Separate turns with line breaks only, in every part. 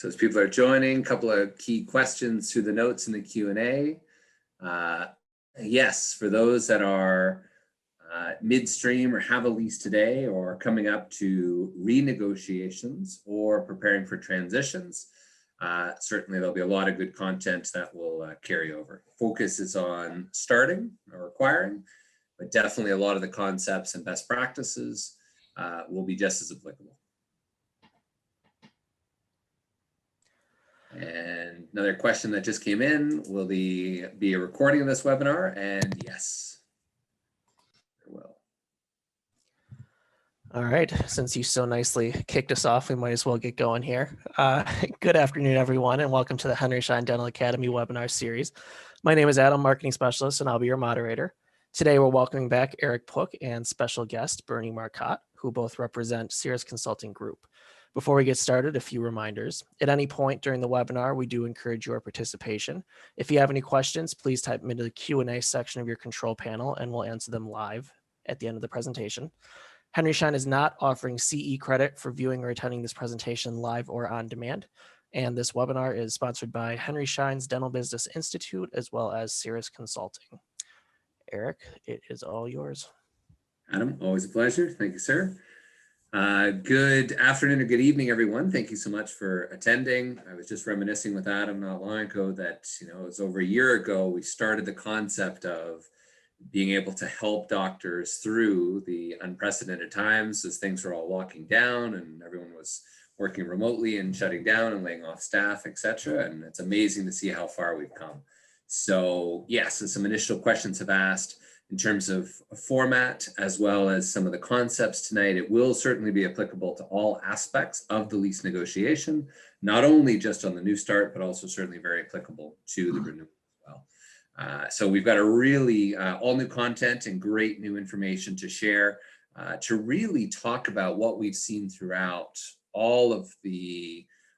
So as people are joining, a couple of key questions through the notes in the Q&A. Yes, for those that are midstream or have a lease today or coming up to renegotiations or preparing for transitions, certainly there'll be a lot of good content that will carry over. Focus is on starting or acquiring, but definitely a lot of the concepts and best practices will be just as applicable. And another question that just came in, will be a recording of this webinar? And yes, there will.
All right, since you so nicely kicked us off, we might as well get going here. Good afternoon, everyone, and welcome to the Henry Schein Dental Academy webinar series. My name is Adam, Marketing Specialist, and I'll be your moderator. Today, we're welcoming back Eric Pook and special guest Bernie Marcotte, who both represent Cirrus Consulting Group. Before we get started, a few reminders. At any point during the webinar, we do encourage your participation. If you have any questions, please type them into the Q&A section of your control panel, and we'll answer them live at the end of the presentation. Henry Schein is not offering CE credit for viewing or attending this presentation live or on demand. And this webinar is sponsored by Henry Schein's Dental Business Institute, as well as Cirrus Consulting. Eric, it is all yours.
Adam, always a pleasure. Thank you, sir. Good afternoon or good evening, everyone. Thank you so much for attending. I was just reminiscing with Adam not long ago that, it was over a year ago, we started the concept of being able to help doctors through the unprecedented times as things were all locking down and everyone was working remotely and shutting down and laying off staff, etc. And it's amazing to see how far we've come. So yes, as some initial questions have asked, in terms of a format, as well as some of the concepts tonight, it will certainly be applicable to all aspects of the lease negotiation, not only just on the new start, but also certainly very applicable to the renewal as well. So we've got a really all new content and great new information to share to really talk about what we've seen throughout all of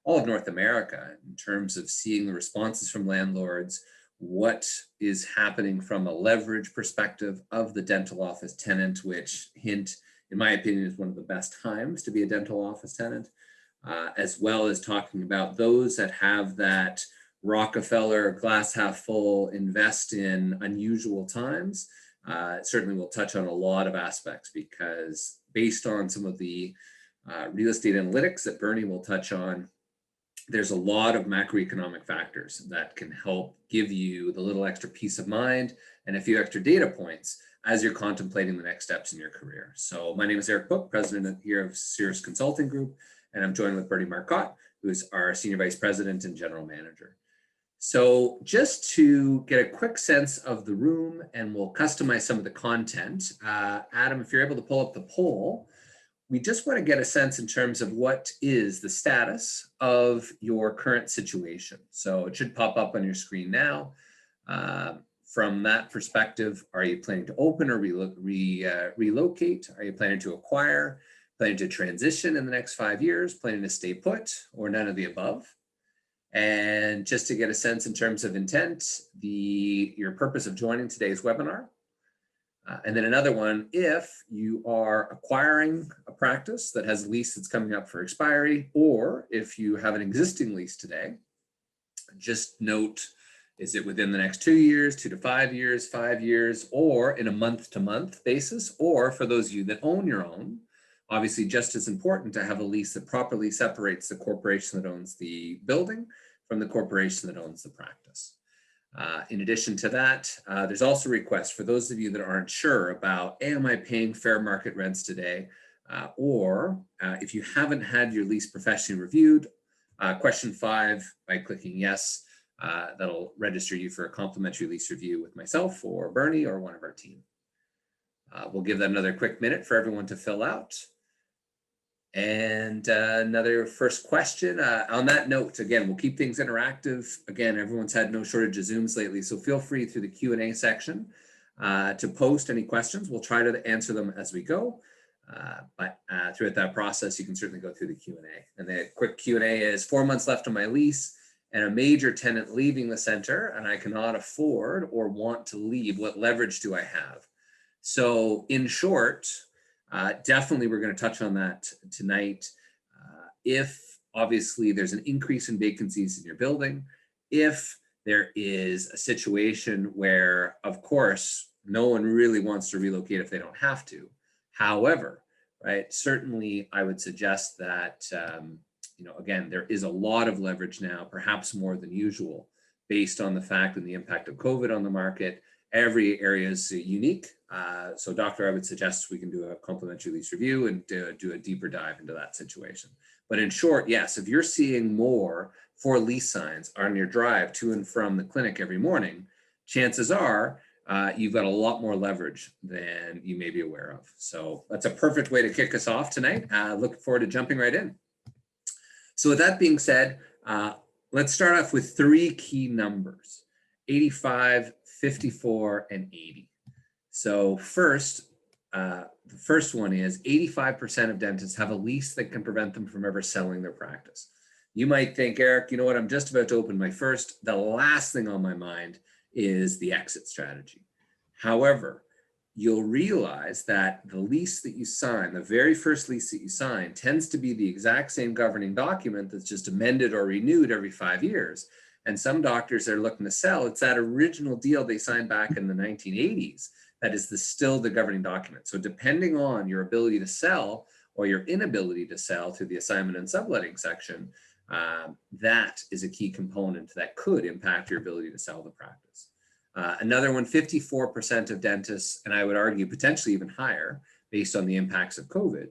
North America in terms of seeing the responses from landlords, what is happening from a leverage perspective of the dental office tenant, which in my opinion, is one of the best times to be a dental office tenant, as well as talking about those that have that Rockefeller glass half full, invest in unusual times. Certainly we'll touch on a lot of aspects because based on some of the real estate analytics that Bernie will touch on, there's a lot of macroeconomic factors that can help give you the little extra peace of mind and a few extra data points as you're contemplating the next steps in your career. So my name is Eric Pook, president here of Cirrus Consulting Group, and I'm joined with Bernie Marcotte, who is our senior vice president and general manager. So just to get a quick sense of the room, and we'll customize some of the content. Adam, if you're able to pull up the poll, we just want to get a sense in terms of what is the status of your current situation. So it should pop up on your screen now. From that perspective, are you planning to open or relocate? Are you planning to acquire, planning to transition in the next 5 years, planning to stay put, or none of the above? And just to get a sense in terms of intent, your purpose of joining today's webinar. And then another one, if you are acquiring a practice that has a lease that's coming up for expiry, or if you have an existing lease today, just note, is it within the next 2 years, 2 to 5 years, 5 years, or in a month-to-month basis, or for those of you that own your own, obviously just as important to have a lease that properly separates the corporation that owns the building from the corporation that owns the practice. In addition to that, there's also requests for those of you that aren't sure about, am I paying fair market rents today? Or if you haven't had your lease professionally reviewed, question 5, by clicking yes, that'll register you for a complimentary lease review with myself or Bernie or one of our team. We'll give that another quick minute for everyone to fill out. And another first question. On that note, again, we'll keep things interactive. Again, everyone's had no shortage of Zooms lately, so feel free through the Q&A section to post any questions. We'll try to answer them as we go. But throughout that process, you can certainly go through the Q&A. And the quick Q&A is 4 months left on my lease and a major tenant leaving the center, and I cannot afford or want to leave. What leverage do I have? So in short, definitely we're going to touch on that tonight. If obviously there's an increase in vacancies in your building, if there is a situation where, of course, no one really wants to relocate if they don't have to. However, right, certainly I would suggest that, again, there is a lot of leverage now, perhaps more than usual, based on the fact and the impact of COVID on the market. Every area is unique. So doctor, I would suggest we can do a complimentary lease review and do a deeper dive into that situation. But in short, yes, if you're seeing more for lease signs on your drive to and from the clinic every morning, chances are you've got a lot more leverage than you may be aware of. So that's a perfect way to kick us off tonight. Looking forward to jumping right in. So with that being said, let's start off with three key numbers: 85, 54, and 80. So first, the first one is 85% of dentists have a lease that can prevent them from ever selling their practice. You might think, Eric, you know what, I'm just about to open my first. The last thing on my mind is the exit strategy. However, you'll realize that the lease that you sign, the very first lease that you sign, tends to be the exact same governing document that's just amended or renewed every 5 years. And some doctors that are looking to sell, it's that original deal they signed back in the 1980s that is still the governing document. So depending on your ability to sell or your inability to sell through the assignment and subletting section, that is a key component that could impact your ability to sell the practice. Another one, 54% of dentists, and I would argue potentially even higher based on the impacts of COVID,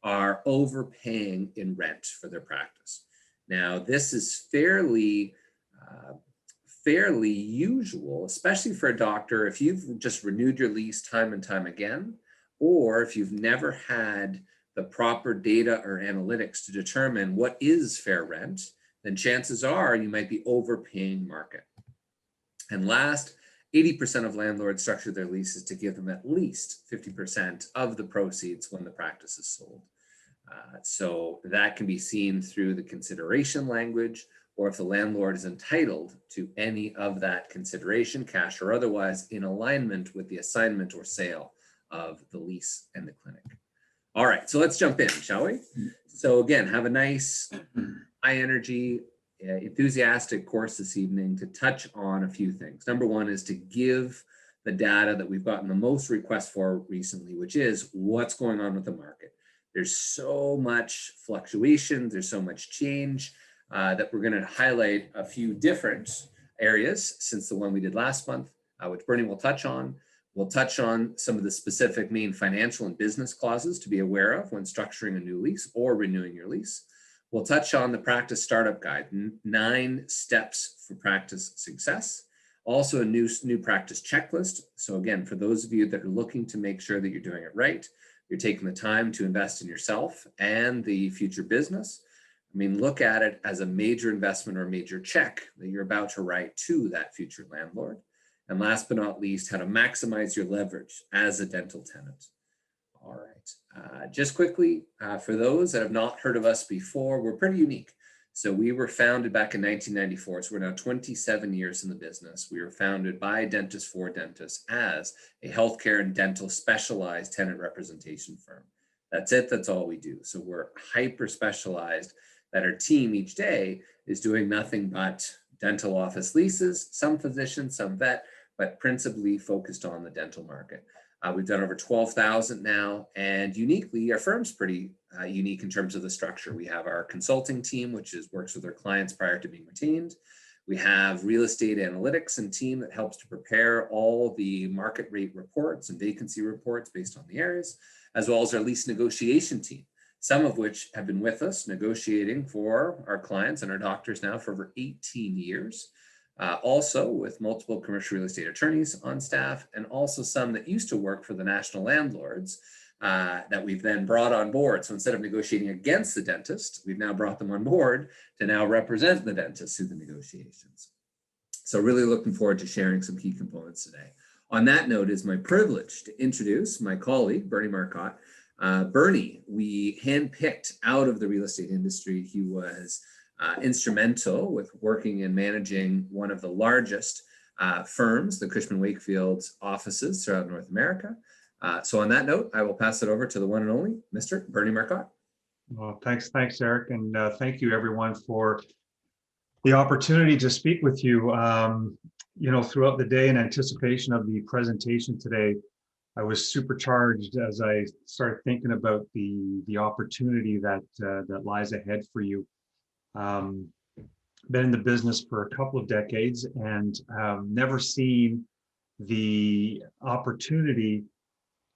are overpaying in rent for their practice. Now, this is fairly usual, especially for a doctor, if you've just renewed your lease time and time again, or if you've never had the proper data or analytics to determine what is fair rent, then chances are you might be overpaying market. And last, 80% of landlords structure their leases to give them at least 50% of the proceeds when the practice is sold. So that can be seen through the consideration language, or if the landlord is entitled to any of that consideration, cash or otherwise, in alignment with the assignment or sale of the lease and the clinic. All right, so let's jump in, shall we? So again, have a nice, high energy, enthusiastic course this evening to touch on a few things. Number one is to give the data that we've gotten the most requests for recently, which is what's going on with the market. There's so much fluctuation, there's so much change that we're going to highlight a few different areas since the one we did last month, which Bernie will touch on. We'll touch on some of the specific main financial and business clauses to be aware of when structuring a new lease or renewing your lease. We'll touch on the practice startup guide, 9 steps for practice success. Also a new practice checklist. So again, for those of you that are looking to make sure that you're doing it right, you're taking the time to invest in yourself and the future business. I mean, look at it as a major investment or a major check that you're about to write to that future landlord. And last but not least, how to maximize your leverage as a dental tenant. All right, just quickly, for those that have not heard of us before, we're pretty unique. So we were founded back in 1994, so we're now 27 years in the business. We were founded by dentists for dentists as a healthcare and dental specialized tenant representation firm. That's it, that's all we do. So we're hyper specialized that our team each day is doing nothing but dental office leases, some physicians, some vet, but principally focused on the dental market. We've done over 12,000 now, and uniquely, our firm's pretty unique in terms of the structure. We have our consulting team, which works with our clients prior to being retained. We have real estate analytics and team that helps to prepare all the market rate reports and vacancy reports based on the areas, as well as our lease negotiation team, some of which have been with us negotiating for our clients and our doctors now for over 18 years. Also with multiple commercial real estate attorneys on staff, and also some that used to work for the national landlords that we've then brought on board. So instead of negotiating against the dentist, we've now brought them on board to now represent the dentist through the negotiations. So really looking forward to sharing some key components today. On that note, it's my privilege to introduce my colleague, Bernie Marcotte. Bernie, we handpicked out of the real estate industry. He was instrumental with working and managing one of the largest firms, the Cushman Wakefield offices throughout North America. So on that note, I will pass it over to the one and only Mr. Bernie Marcotte.
Well, thanks, Eric, and thank you everyone for the opportunity to speak with you. Throughout the day in anticipation of the presentation today, I was supercharged as I started thinking about the opportunity that lies ahead for you. Been in the business for a couple of decades and never seen the opportunity,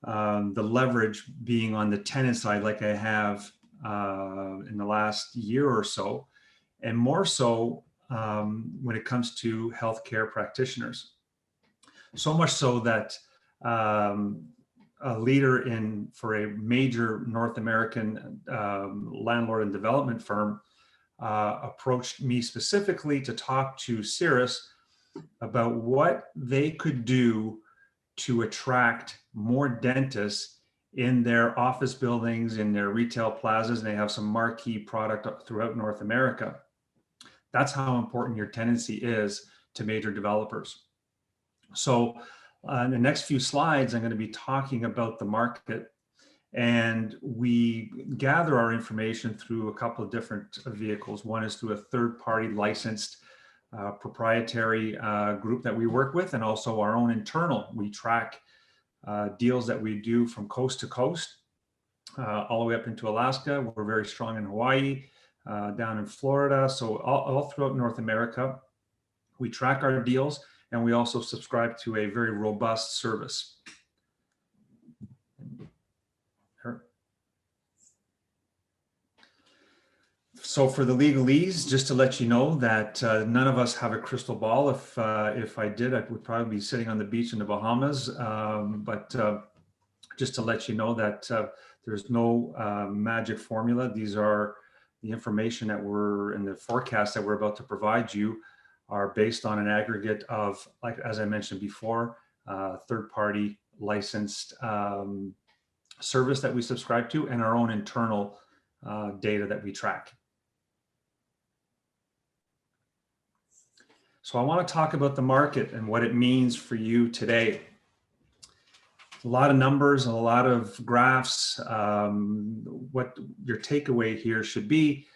the leverage being on the tenant side like I have in the last year or so, and more so when it comes to healthcare practitioners. So much so that a leader for a major North American landlord and development firm approached me specifically to talk to Cirrus about what they could do to attract more dentists in their office buildings, in their retail plazas, and they have some marquee product throughout North America. That's how important your tenancy is to major developers. So in the next few slides, I'm going to be talking about the market, and we gather our information through a couple of different vehicles. One is through a third-party licensed proprietary group that we work with, and also our own internal. We track deals that we do from coast to coast, all the way up into Alaska. We're very strong in Hawaii, down in Florida. So all throughout North America, we track our deals, and we also subscribe to a very robust service. So for the legalese, just to let you know that none of us have a crystal ball. If I did, I would probably be sitting on the beach in the Bahamas. But just to let you know that there's no magic formula. These are the information that we're in the forecast that we're about to provide you are based on an aggregate of, like as I mentioned before, third-party licensed service that we subscribe to, and our own internal data that we track. So I want to talk about the market and what it means for you today. A lot of numbers, a lot of graphs. What your takeaway here should be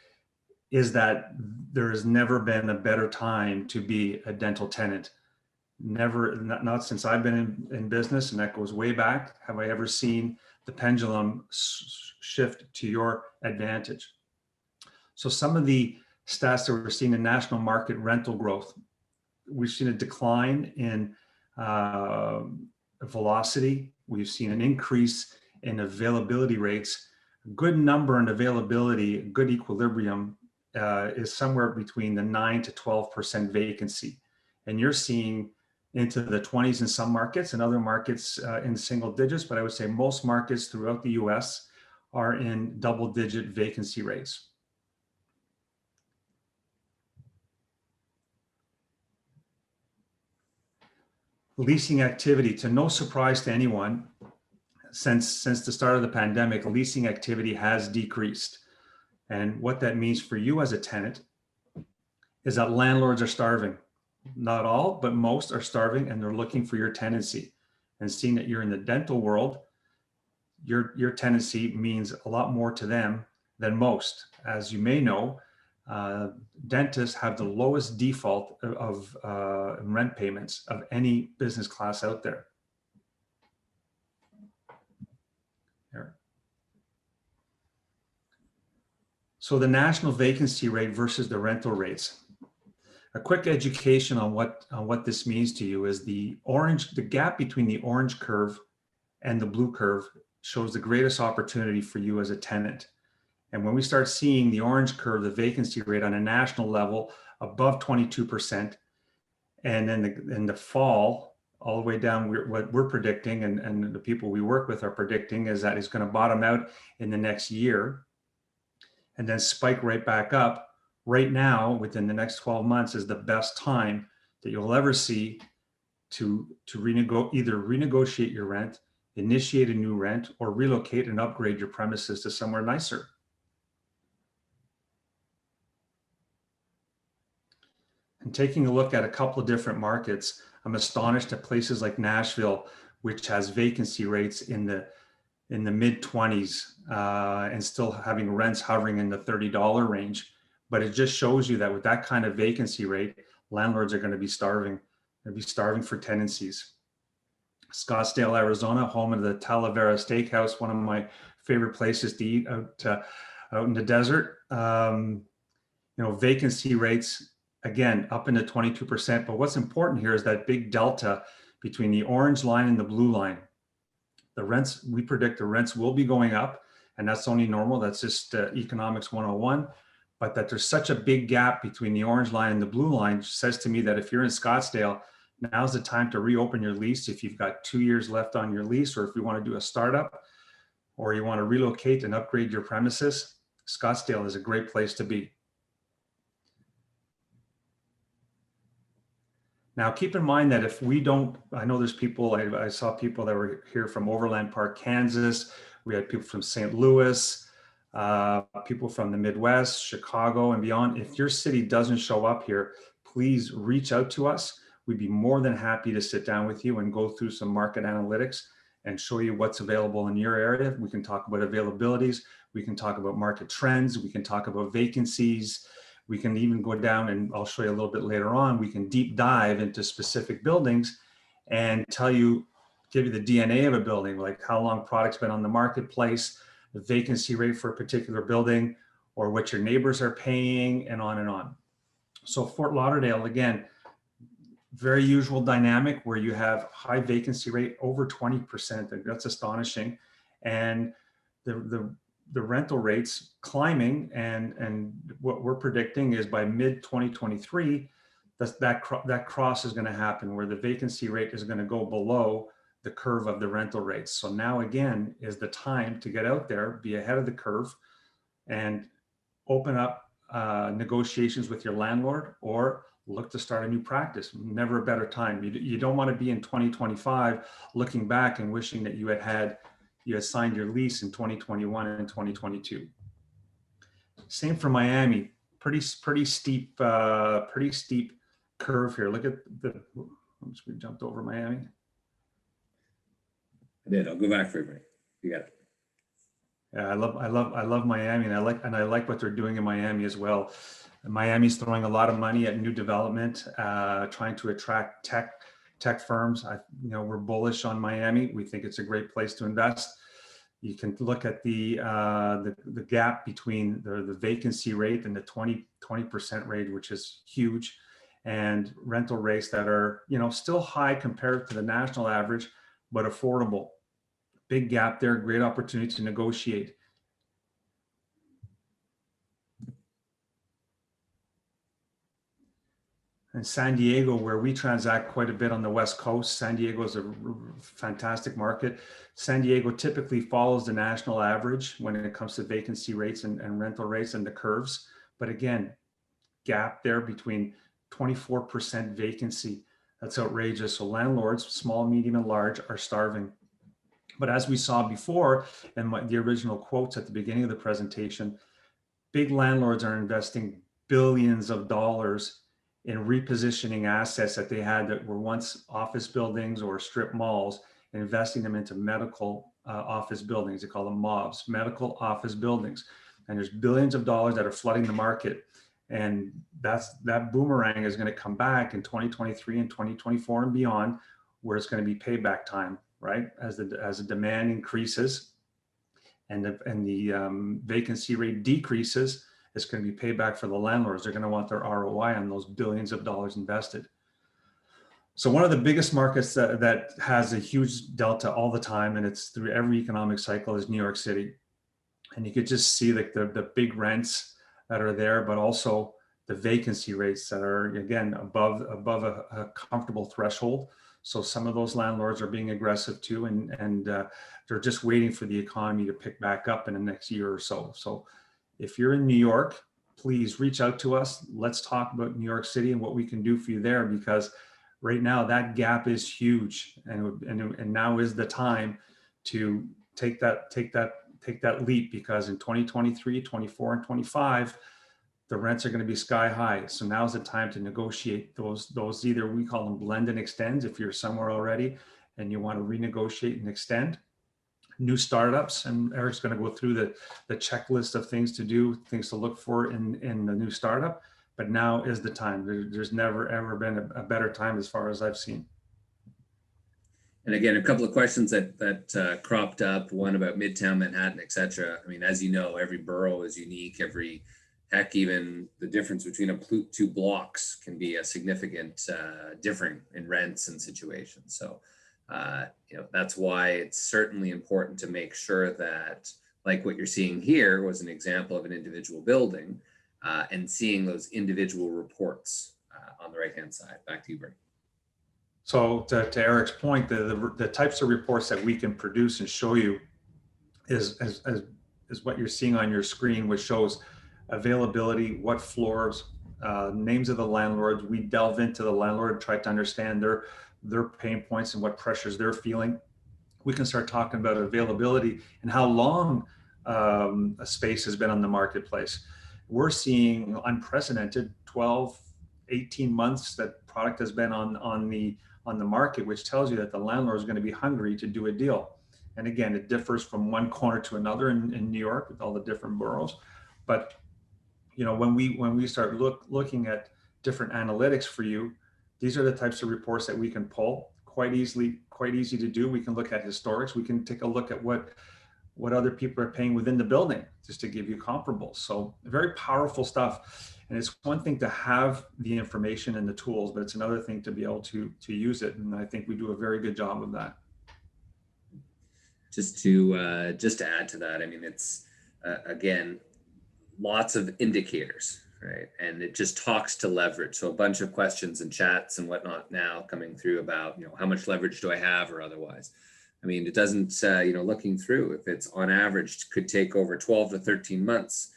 is that there has never been a better time to be a dental tenant. Never, not since I've been in business, and that goes way back, have I ever seen the pendulum shift to your advantage. So some of the stats that we're seeing in national market rental growth, we've seen a decline in velocity. We've seen an increase in availability rates. A good number in availability, good equilibrium is somewhere between the 9 to 12% vacancy. And you're seeing into the 20s in some markets, and other markets in single digits, but I would say most markets throughout the US are in double-digit vacancy rates. Leasing activity, to no surprise to anyone, since the start of the pandemic, leasing activity has decreased. And what that means for you as a tenant is that landlords are starving. Not all, but most are starving, and they're looking for your tenancy. And seeing that you're in the dental world, your tenancy means a lot more to them than most. As you may know, dentists have the lowest default of rent payments of any business class out there. Here. So the national vacancy rate versus the rental rates. A quick education on what this means to you is the gap between the orange curve and the blue curve shows the greatest opportunity for you as a tenant. And when we start seeing the orange curve, the vacancy rate on a national level above 22%, and then in the fall, all the way down, what we're predicting, and the people we work with are predicting, is that it's going to bottom out in the next year and then spike right back up. Right now, within the next 12 months, is the best time that you'll ever see to either renegotiate your rent, initiate a new rent, or relocate and upgrade your premises to somewhere nicer. And taking a look at a couple of different markets, I'm astonished at places like Nashville, which has vacancy rates in the in the mid 20s and still having rents hovering in the $30 range. But it just shows you that with that kind of vacancy rate, landlords are going to be starving. They'll be starving for tenancies. Scottsdale, Arizona, home of the Talavera Steakhouse, one of my favorite places to eat out in the desert. Vacancy rates, again, up into 22%. But what's important here is that big delta between the orange line and the blue line. The rents, we predict the rents will be going up, and that's only normal. That's just economics 101. But that there's such a big gap between the orange line and the blue line says to me that if you're in Scottsdale, now's the time to reopen your lease. If you've got 2 years left on your lease, or if you want to do a startup, or you want to relocate and upgrade your premises, Scottsdale is a great place to be. Now, keep in mind that if we don't, I know there's people, I saw people that were here from Overland Park, Kansas. We had people from St. Louis, people from the Midwest, Chicago and beyond. If your city doesn't show up here, please reach out to us. We'd be more than happy to sit down with you and go through some market analytics and show you what's available in your area. We can talk about availabilities. We can talk about market trends. We can talk about vacancies. We can even go down, and I'll show you a little bit later on, we can deep dive into specific buildings and give you the DNA of a building, like how long product's been on the marketplace, the vacancy rate for a particular building, or what your neighbors are paying, and on and on. So Fort Lauderdale, again, very usual dynamic where you have high vacancy rate, over 20%. That's astonishing. And the rental rates climbing, and what we're predicting is by mid 2023, that cross is going to happen where the vacancy rate is going to go below the curve of the rental rates. So now again is the time to get out there, be ahead of the curve, and open up negotiations with your landlord, or look to start a new practice. Never a better time. You don't want to be in 2025 looking back and wishing that you had signed your lease in 2021 and 2022. Same for Miami. Pretty steep curve here. Look at we jumped over Miami.
I did. I'll go back for everybody. You got it.
Yeah, I love Miami, and I like what they're doing in Miami as well. Miami's throwing a lot of money at new development, trying to attract tech firms. We're bullish on Miami. We think it's a great place to invest. You can look at the gap between the vacancy rate and the 20% rate, which is huge, and rental rates that are still high compared to the national average, but affordable. Big gap there. Great opportunity to negotiate. And San Diego, where we transact quite a bit on the West Coast, San Diego is a fantastic market. San Diego typically follows the national average when it comes to vacancy rates and rental rates and the curves. But again, gap there between 24% vacancy. That's outrageous. So landlords, small, medium, and large, are starving. But as we saw before, and the original quotes at the beginning of the presentation, big landlords are investing billions of dollars in repositioning assets that they had that were once office buildings or strip malls, and investing them into medical office buildings. They call them MOBs, medical office buildings. And there's billions of dollars that are flooding the market. And that boomerang is going to come back in 2023 and 2024 and beyond, where it's going to be payback time, right? As the demand increases and the vacancy rate decreases, it's going to be payback for the landlords. They're going to want their ROI on those billions of dollars invested. So one of the biggest markets that has a huge delta all the time, and it's through every economic cycle, is New York City. And you could just see like the big rents that are there, but also the vacancy rates that are, again, above a comfortable threshold. So some of those landlords are being aggressive too, and they're just waiting for the economy to pick back up in the next year or so. So if you're in New York, please reach out to us. Let's talk about New York City and what we can do for you there, because right now that gap is huge, and now is the time to take that leap, because in 2023, 24, and 25, the rents are going to be sky high. So now's the time to negotiate those either, we call them blend and extends, if you're somewhere already and you want to renegotiate and extend. new startups, and Eric's going to go through the checklist of things to do, things to look for in the new startup. But now is the time. There's never ever been a better time as far as I've seen.
And again, a couple of questions that cropped up, one about Midtown Manhattan, et cetera. I mean, as you know, every borough is unique. Heck, even the difference between two blocks can be a significant differing in rents and situations. So, that's why it's certainly important to make sure that, like what you're seeing here was an example of an individual building, and seeing those individual reports on the right-hand side. Back to you, Bernie.
So to Eric's point, the types of reports that we can produce and show you is what you're seeing on your screen, which shows availability, what floors, names of the landlords. We delve into the landlord, try to understand their pain points and what pressures they're feeling. We can start talking about availability and how long a space has been on the marketplace. We're seeing unprecedented 12, 18 months that product has been on the market, which tells you that the landlord is going to be hungry to do a deal. And again, it differs from one corner to another in New York with all the different boroughs. But when we start looking at different analytics for you, these are the types of reports that we can pull quite easy to do. We can look at historics. We can take a look at what other people are paying within the building, just to give you comparables. So very powerful stuff. And it's one thing to have the information and the tools, but it's another thing to be able to use it. And I think we do a very good job of that.
Just to add to that, I mean, it's again, lots of indicators, right? And it just talks to leverage. So a bunch of questions and chats and whatnot now coming through about, how much leverage do I have or otherwise. I mean, it doesn't, looking through, if it's on average could take over 12 to 13 months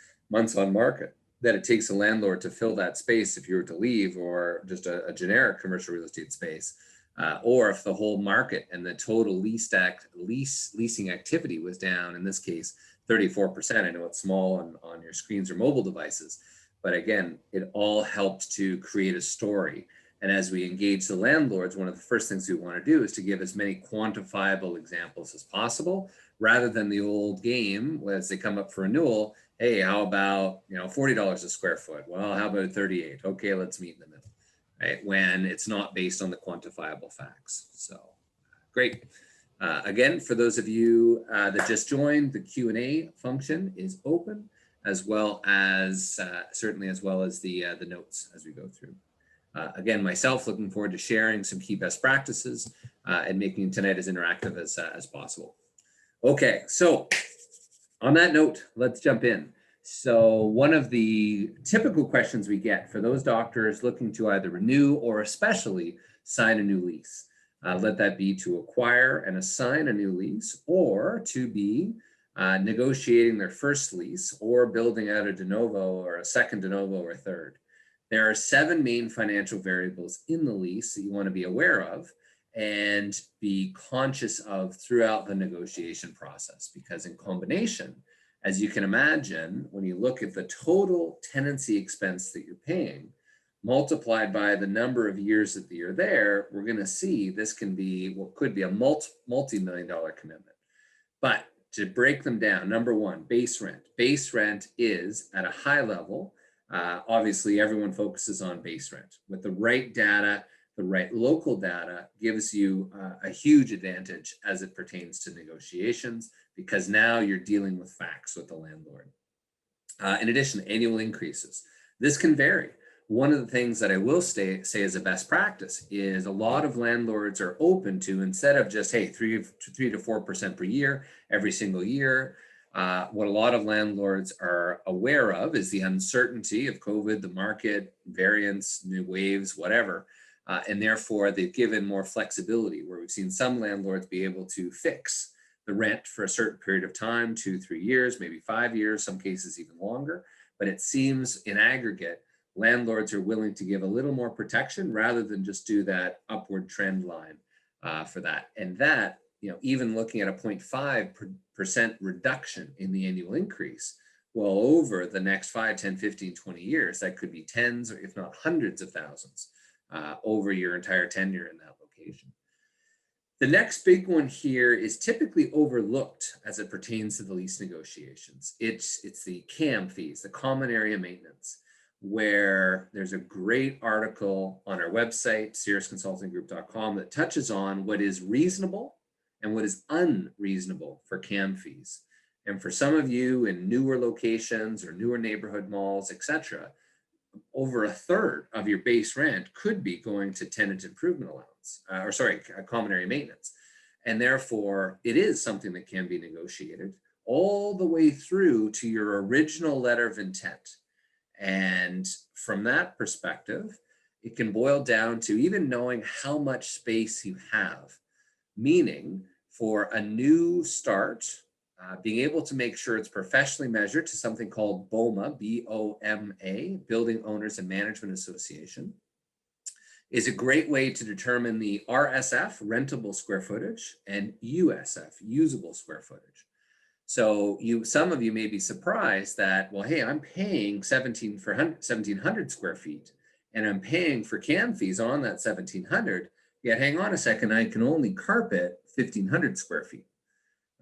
on market, that it takes a landlord to fill that space if you were to leave, or just a generic commercial real estate space, or if the whole market and the total leasing activity was down, in this case, 34%. I know it's small on your screens or mobile devices, but again, it all helped to create a story. And as we engage the landlords, one of the first things we want to do is to give as many quantifiable examples as possible, rather than the old game as they come up for renewal. Hey, how about, $40 a square foot? Well, how about 38? Okay, let's meet in the middle, right? When it's not based on the quantifiable facts. So great. Again, for those of you that just joined, the Q&A function is open, as well as the notes as we go through. Again, myself looking forward to sharing some key best practices and making tonight as interactive as possible. Okay, so on that note, let's jump in. So one of the typical questions we get for those doctors looking to either renew or especially sign a new lease, let that be to acquire and assign a new lease, or to be negotiating their first lease, or building out a de novo or a second de novo or third. There are 7 main financial variables in the lease that you want to be aware of and be conscious of throughout the negotiation process, because in combination, as you can imagine, when you look at the total tenancy expense that you're paying, multiplied by the number of years that you're there, we're going to see this can be what could be a multi-million-dollar commitment. But to break them down, number one, base rent. Base rent is at a high level. Obviously, everyone focuses on base rent. With the right data, the right local data gives you a huge advantage as it pertains to negotiations, because now you're dealing with facts with the landlord. In addition, annual increases. This can vary. One of the things that I will say as a best practice is a lot of landlords are open to, instead of just, hey, 3 to 4% per year, every single year, what a lot of landlords are aware of is the uncertainty of COVID, the market, variants, new waves, whatever. And therefore, they've given more flexibility, where we've seen some landlords be able to fix the rent for a certain period of time, 2, 3 years, maybe 5 years, some cases even longer. But it seems in aggregate, landlords are willing to give a little more protection rather than just do that upward trend line for that. And that, even looking at a 0.5% reduction in the annual increase, well, over the next 5, 10, 15, 20 years, that could be tens or if not hundreds of thousands over your entire tenure in that location. The next big one here is typically overlooked as it pertains to the lease negotiations. It's the CAM fees, the common area maintenance, where there's a great article on our website, cirrusconsultinggroup.com, that touches on what is reasonable and what is unreasonable for CAM fees. And for some of you in newer locations or newer neighborhood malls, etc., over a third of your base rent could be going to tenant improvement allowance, common area maintenance. And therefore, it is something that can be negotiated all the way through to your original letter of intent. And from that perspective, it can boil down to even knowing how much space you have, meaning for a new start, being able to make sure it's professionally measured to something called BOMA, B-O-M-A, Building Owners and Management Association, is a great way to determine the RSF, rentable square footage, and USF, usable square footage. So some of you may be surprised that, well, hey, I'm paying 1,700 square feet, and I'm paying for CAM fees on that 1,700, yet hang on a second, I can only carpet 1,500 square feet.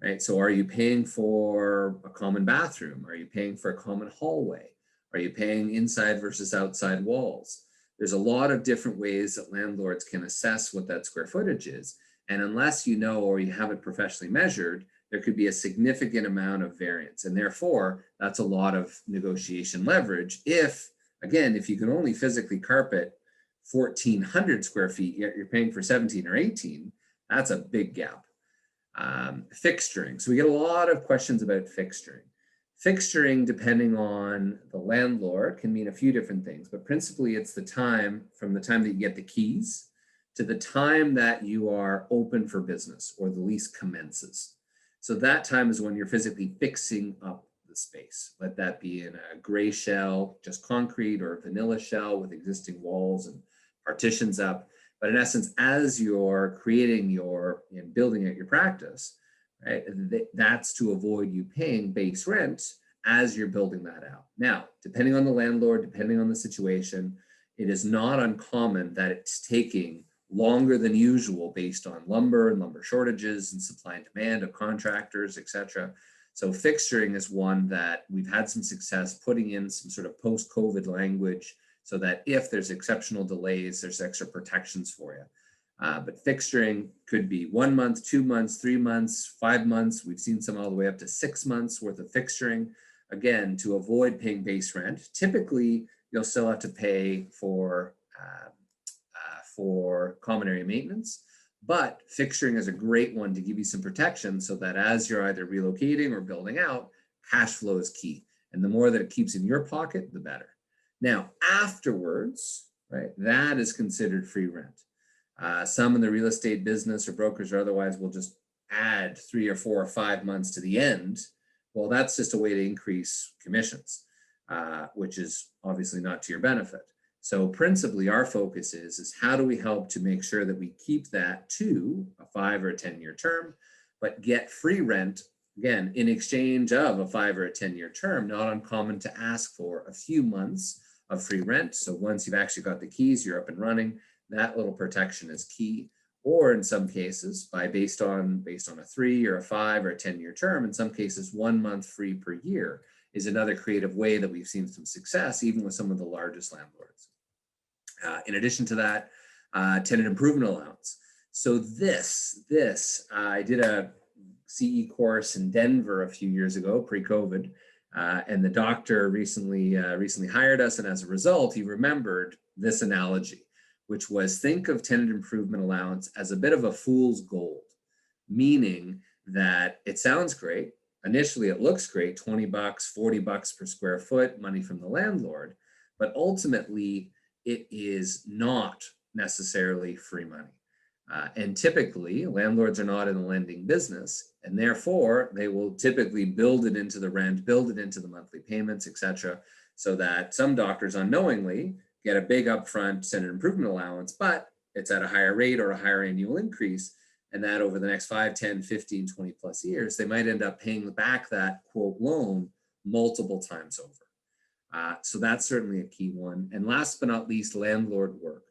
Right? So are you paying for a common bathroom? Are you paying for a common hallway? Are you paying inside versus outside walls? There's a lot of different ways that landlords can assess what that square footage is. And unless you know or you have it professionally measured, there could be a significant amount of variance. And therefore, that's a lot of negotiation leverage. If you can only physically carpet 1,400 square feet, yet you're paying for 17 or 18, that's a big gap. Fixturing. So we get a lot of questions about fixturing. Fixturing, depending on the landlord, can mean a few different things, but principally it's the time from the time that you get the keys to the time that you are open for business or the lease commences. So that time is when you're physically fixing up the space. Let that be in a gray shell, just concrete, or a vanilla shell with existing walls and partitions up. But in essence, as you're creating and building out your practice, right, that's to avoid you paying base rent as you're building that out. Now, depending on the landlord, depending on the situation, it is not uncommon that it's taking longer than usual based on lumber and lumber shortages and supply and demand of contractors, etc. So fixturing is one that we've had some success putting in some sort of post-COVID language, so that if there's exceptional delays, there's extra protections for you. But fixturing could be 1 month, 2 months, 3 months, 5 months. We've seen some all the way up to 6 months worth of fixturing, again, to avoid paying base rent. Typically, you'll still have to pay for common area maintenance, but fixturing is a great one to give you some protection so that as you're either relocating or building out, cash flow is key. And the more that it keeps in your pocket, the better. Now, afterwards, right, that is considered free rent. Some in the real estate business or brokers or otherwise will just add 3 or 4 or 5 months to the end. Well, that's just a way to increase commissions, which is obviously not to your benefit. So principally our focus is how do we help to make sure that we keep that to a 5 or a 10-year term, but get free rent, again, in exchange of a 5 or a 10-year term. Not uncommon to ask for a few months of free rent. So once you've actually got the keys, you're up and running, that little protection is key. Or in some cases, based on a 3 or a 5 or a 10-year term, in some cases, 1 month free per year is another creative way that we've seen some success, even with some of the largest landlords. In addition to that, tenant improvement allowance. So I did a CE course in Denver a few years ago, pre-COVID, and the doctor recently hired us, and as a result, he remembered this analogy, which was think of tenant improvement allowance as a bit of a fool's gold, meaning that it sounds great. Initially, it looks great, $20, $40 per square foot, money from the landlord, but ultimately, it is not necessarily free money. And typically, landlords are not in the lending business, and therefore, they will typically build it into the rent, build it into the monthly payments, etc., so that some doctors unknowingly get a big upfront tenant improvement allowance, but it's at a higher rate or a higher annual increase, and that over the next 5, 10, 15, 20 plus years, they might end up paying back that quote loan multiple times over. So that's certainly a key one. And last but not least, landlord work.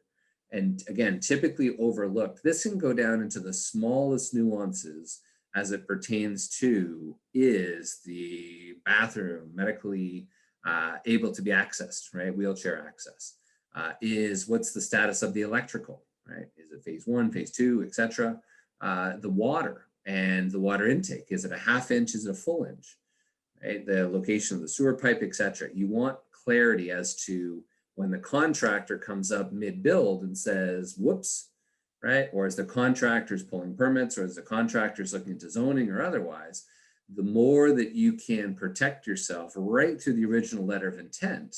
and again, typically overlooked. This can go down into the smallest nuances as it pertains to, is the bathroom medically able to be accessed, right? Wheelchair access. Is what's the status of the electrical, right? Is it phase 1, phase 2, etc. The water and the water intake. Is it a half inch? Is it a full inch? Right? The location of the sewer pipe, etc. You want clarity as to when the contractor comes up mid-build and says, whoops, right? Or as the contractor's pulling permits, or as the contractor's looking into zoning or otherwise, the more that you can protect yourself right through the original letter of intent,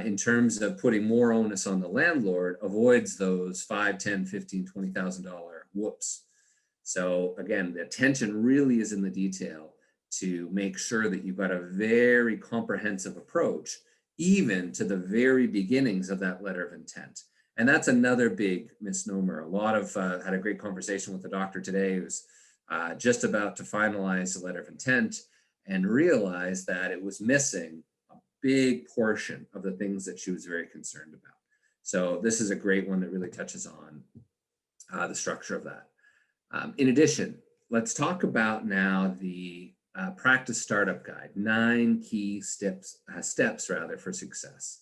in terms of putting more onus on the landlord, avoids those $5, $10, $15, $20,000 whoops. So again, the attention really is in the detail to make sure that you've got a very comprehensive approach, even to the very beginnings of that letter of intent. And that's another big misnomer. A lot of, had a great conversation with the doctor today who's just about to finalize the letter of intent and realized that it was missing a big portion of the things that she was very concerned about. So this is a great one that really touches on the structure of that. In addition, let's talk about now the practice startup guide, 9 key steps for success.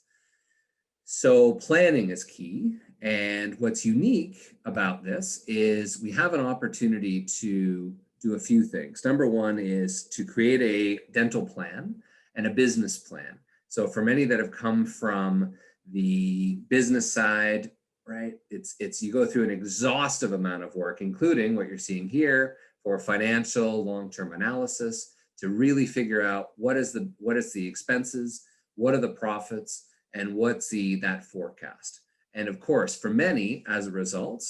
So planning is key. And what's unique about this is we have an opportunity to do a few things. Number one is to create a dental plan and a business plan. So for many that have come from the business side, right, it's you go through an exhaustive amount of work, including what you're seeing here for financial long-term analysis, to really figure out what is the expenses, what are the profits, and what's that forecast. And of course, for many, as a result,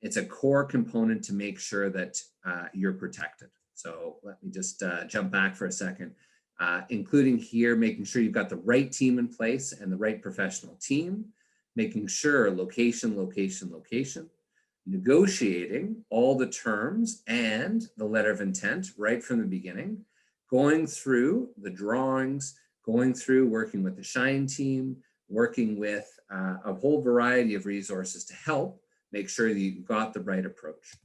it's a core component to make sure that you're protected. So let me just jump back for a second, including here, making sure you've got the right team in place and the right professional team, making sure location, negotiating all the terms and the letter of intent right from the beginning, going through the drawings, going through working with the Schein team, working with a whole variety of resources to help make sure that you've got the right approach.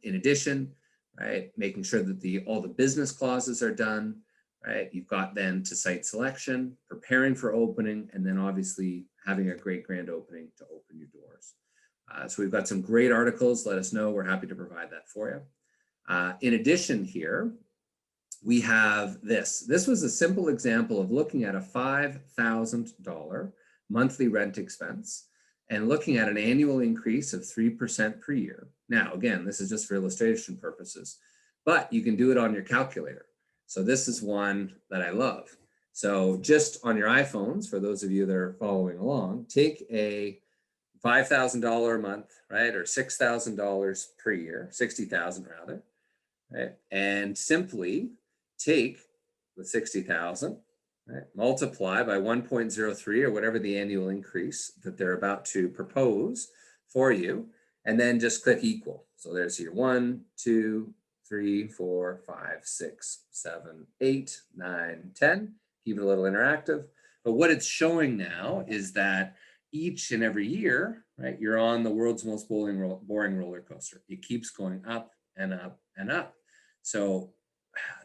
In addition, right, making sure that all the business clauses are done, right? You've got then to site selection, preparing for opening, and then obviously having a great grand opening to open your doors. So we've got some great articles. Let us know. We're happy to provide that for you. In addition here, we have this. This was a simple example of looking at a $5,000 monthly rent expense and looking at an annual increase of 3% per year. Now, again, this is just for illustration purposes, but you can do it on your calculator. So this is one that I love. So just on your iPhones, for those of you that are following along, take a $5,000 a month, right? Or $6,000 per year, 60,000 rather, right? And simply take the 60,000, right? Multiply by 1.03 or whatever the annual increase that they're about to propose for you, and then just click equal. So there's your 1, 2, 3, 4, 5, 6, 7, 8, 9, 10. Keep it a little interactive. But what it's showing now is that each and every year, right, you're on the world's most boring roller coaster. It keeps going up and up and up. So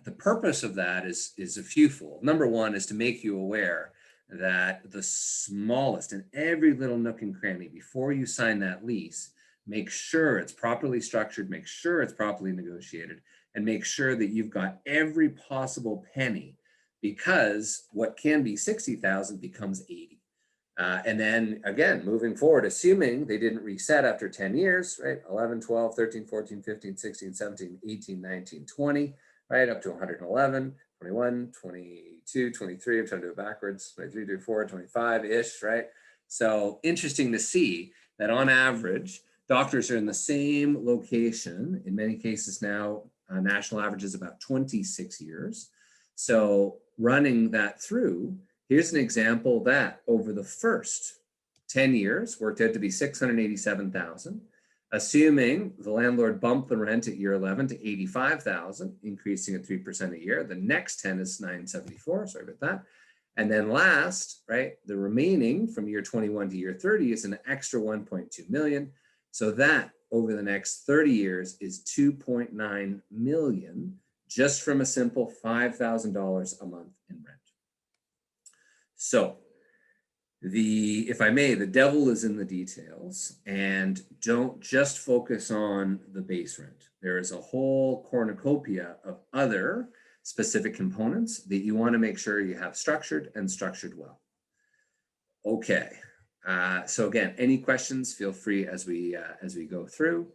the purpose of that is a fewfold. Number one is to make you aware that the smallest and every little nook and cranny before you sign that lease, make sure it's properly structured, make sure it's properly negotiated, and make sure that you've got every possible penny, because what can be 60,000 becomes 80. And then again, moving forward, assuming they didn't reset after 10 years, right? 11, 12, 13, 14, 15, 16, 17, 18, 19, 20, right? Up to 111, 21, 22, 23, I'm trying to do it backwards, 23, 24, 25-ish, right? So interesting to see that on average, doctors are in the same location. In many cases now, national average is about 26 years. So running that through, here's an example that over the first 10 years worked out to be 687,000, assuming the landlord bumped the rent at year 11 to 85,000, increasing at 3% a year. The next 10 is 974, sorry about that. And then last, right, the remaining from year 21 to year 30 is an extra 1.2 million. So that over the next 30 years is 2.9 million just from a simple $5,000 a month in rent. So if I may, the devil is in the details, and don't just focus on the base rent. There is a whole cornucopia of other specific components that you want to make sure you have structured and structured well. Okay, so again, any questions, feel free as we go through.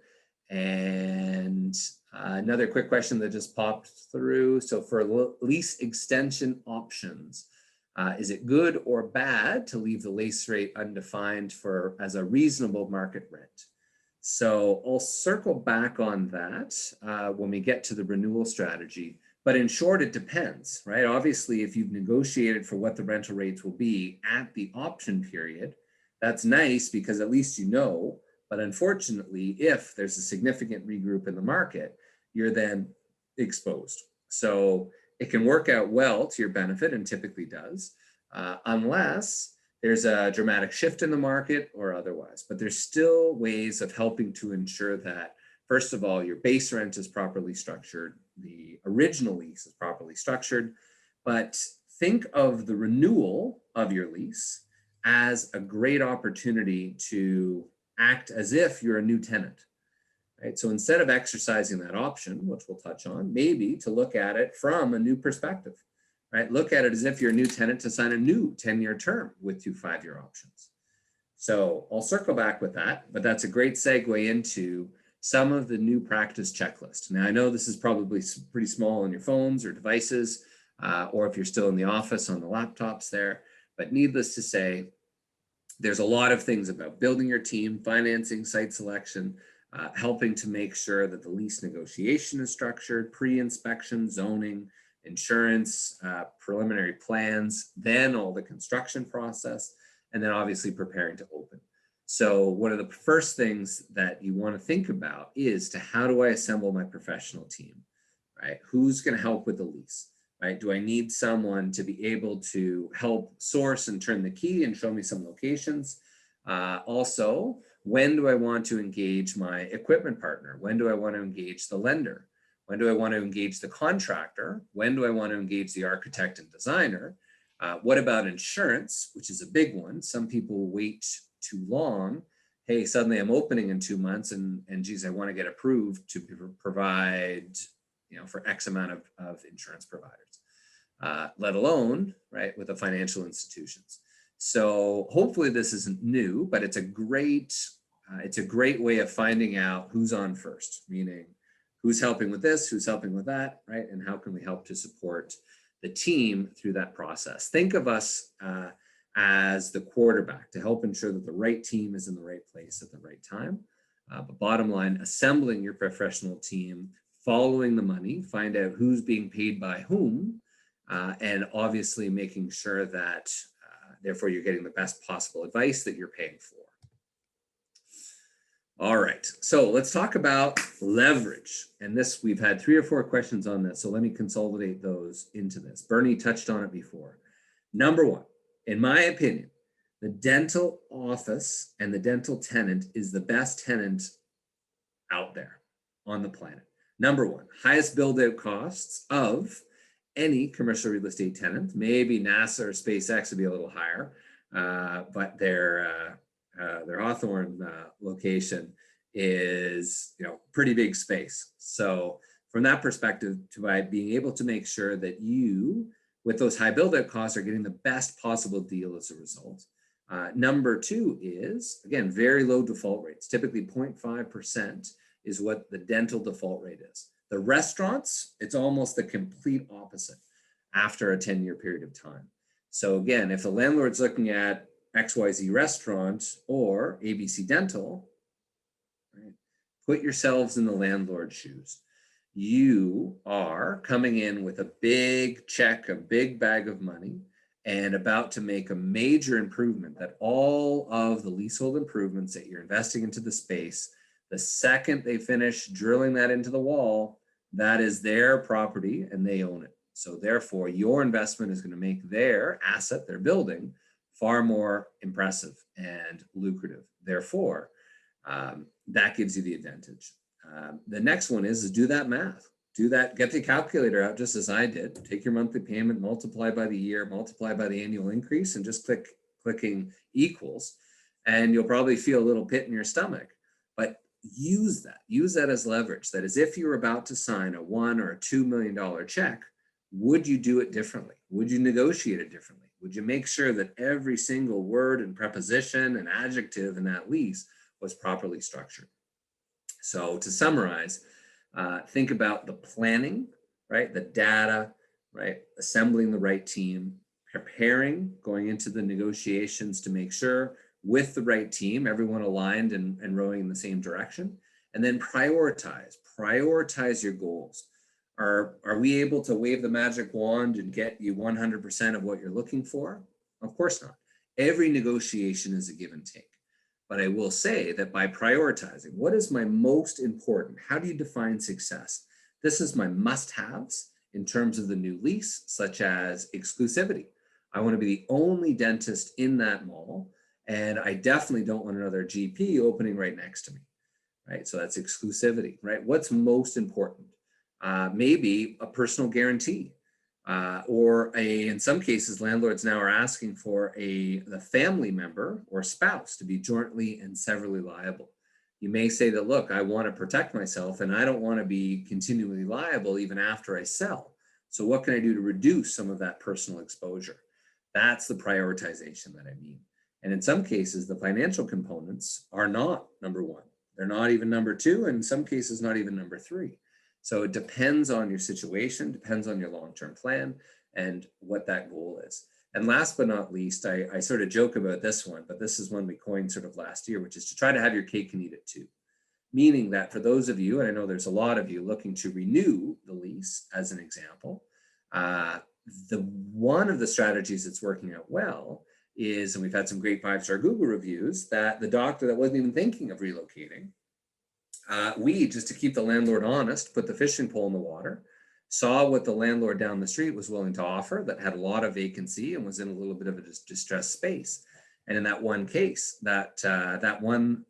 And another quick question that just popped through. So for lease extension options, is it good or bad to leave the lease rate undefined as a reasonable market rent? So I'll circle back on that when we get to the renewal strategy. But in short, it depends, right? Obviously, if you've negotiated for what the rental rates will be at the option period, that's nice because at least you know. But unfortunately, if there's a significant regroup in the market, you're then exposed. So it can work out well to your benefit, and typically does, unless there's a dramatic shift in the market or otherwise. But there's still ways of helping to ensure that, first of all, your base rent is properly structured, the original lease is properly structured, but think of the renewal of your lease as a great opportunity to act as if you're a new tenant. Right? So instead of exercising that option, which we'll touch on, maybe to look at it from a new perspective, right? Look at it as if you're a new tenant to sign a new 10-year term with 2 5-year options. So I'll circle back with that, but that's a great segue into some of the new practice checklist. Now, I know this is probably pretty small on your phones or devices, or if you're still in the office on the laptops there, but needless to say, there's a lot of things about building your team, financing, site selection, helping to make sure that the lease negotiation is structured, pre-inspection, zoning, insurance, preliminary plans, then all the construction process, and then obviously preparing to open. So one of the first things that you want to think about is how do I assemble my professional team, right? Who's going to help with the lease, right? Do I need someone to be able to help source and turn the key and show me some locations? Also, when do I want to engage my equipment partner? When do I want to engage the lender? When do I want to engage the contractor? When do I want to engage the architect and designer? What about insurance, which is a big one? Some people wait too long. Hey, suddenly I'm opening in 2 months and geez, I want to get approved to provide, for X amount of insurance providers, let alone, right, with the financial institutions. So hopefully this isn't new, but it's a great way of finding out who's on first, meaning who's helping with this, who's helping with that, right? And how can we help to support the team through that process? Think of us as the quarterback to help ensure that the right team is in the right place at the right time. But bottom line, assembling your professional team, following the money, find out who's being paid by whom, and obviously making sure that therefore you're getting the best possible advice that you're paying for. All right, so let's talk about leverage. And this, we've had 3 or 4 questions on this, so let me consolidate those into this. Bernie touched on it before. Number 1, in my opinion, the dental office and the dental tenant is the best tenant out there on the planet. Number 1, highest build-out costs of any commercial real estate tenant. Maybe NASA or SpaceX would be a little higher, but their Hawthorne location is, pretty big space. So from that perspective, by being able to make sure that you, with those high build-out costs, are getting the best possible deal as a result. Number 2 is, again, very low default rates. Typically 0.5% is what the dental default rate is. The restaurants, it's almost the complete opposite after a 10-year period of time. So again, if the landlord's looking at XYZ restaurant or ABC dental, right, put yourselves in the landlord's shoes. You are coming in with a big check, a big bag of money, and about to make a major improvement that all of the leasehold improvements that you're investing into the space, the second they finish drilling that into the wall, that is their property and they own it. So therefore, your investment is going to make their asset, their building, far more impressive and lucrative. Therefore, that gives you the advantage. The next one is do that math. Do that, get the calculator out just as I did. Take your monthly payment, multiply by the year, multiply by the annual increase, and just clicking equals. And you'll probably feel a little pit in your stomach. But use that as leverage. That is, if you're about to sign a $1 or $2 million check, would you do it differently? Would you negotiate it differently? Would you make sure that every single word and preposition and adjective in that lease was properly structured? So to summarize, think about the planning, right? The data, right? Assembling the right team, preparing, going into the negotiations to make sure with the right team, everyone aligned and rowing in the same direction. And then prioritize your goals. Are we able to wave the magic wand and get you 100% of what you're looking for? Of course not. Every negotiation is a give and take. But I will say that by prioritizing, what is my most important? How do you define success? This is my must-haves in terms of the new lease, such as exclusivity. I want to be the only dentist in that mall, and I definitely don't want another GP opening right next to me, right? So that's exclusivity, right? What's most important? Maybe a personal guarantee. In some cases, landlords now are asking for the family member or spouse to be jointly and severally liable. You may say that, look, I want to protect myself and I don't want to be continually liable even after I sell. So what can I do to reduce some of that personal exposure? That's the prioritization that I mean. And in some cases, the financial components are not number one. They're not even number two, and in some cases, not even number three. So it depends on your situation, depends on your long-term plan and what that goal is. And last but not least, I sort of joke about this one, but this is one we coined sort of last year, which is to try to have your cake and eat it too. Meaning that for those of you, and I know there's a lot of you looking to renew the lease as an example, one of the strategies that's working out well is, and we've had some great 5-star Google reviews, that the doctor that wasn't even thinking of relocating, we, just to keep the landlord honest, put the fishing pole in the water, saw what the landlord down the street was willing to offer that had a lot of vacancy and was in a little bit of a distressed space. And in that one case, that one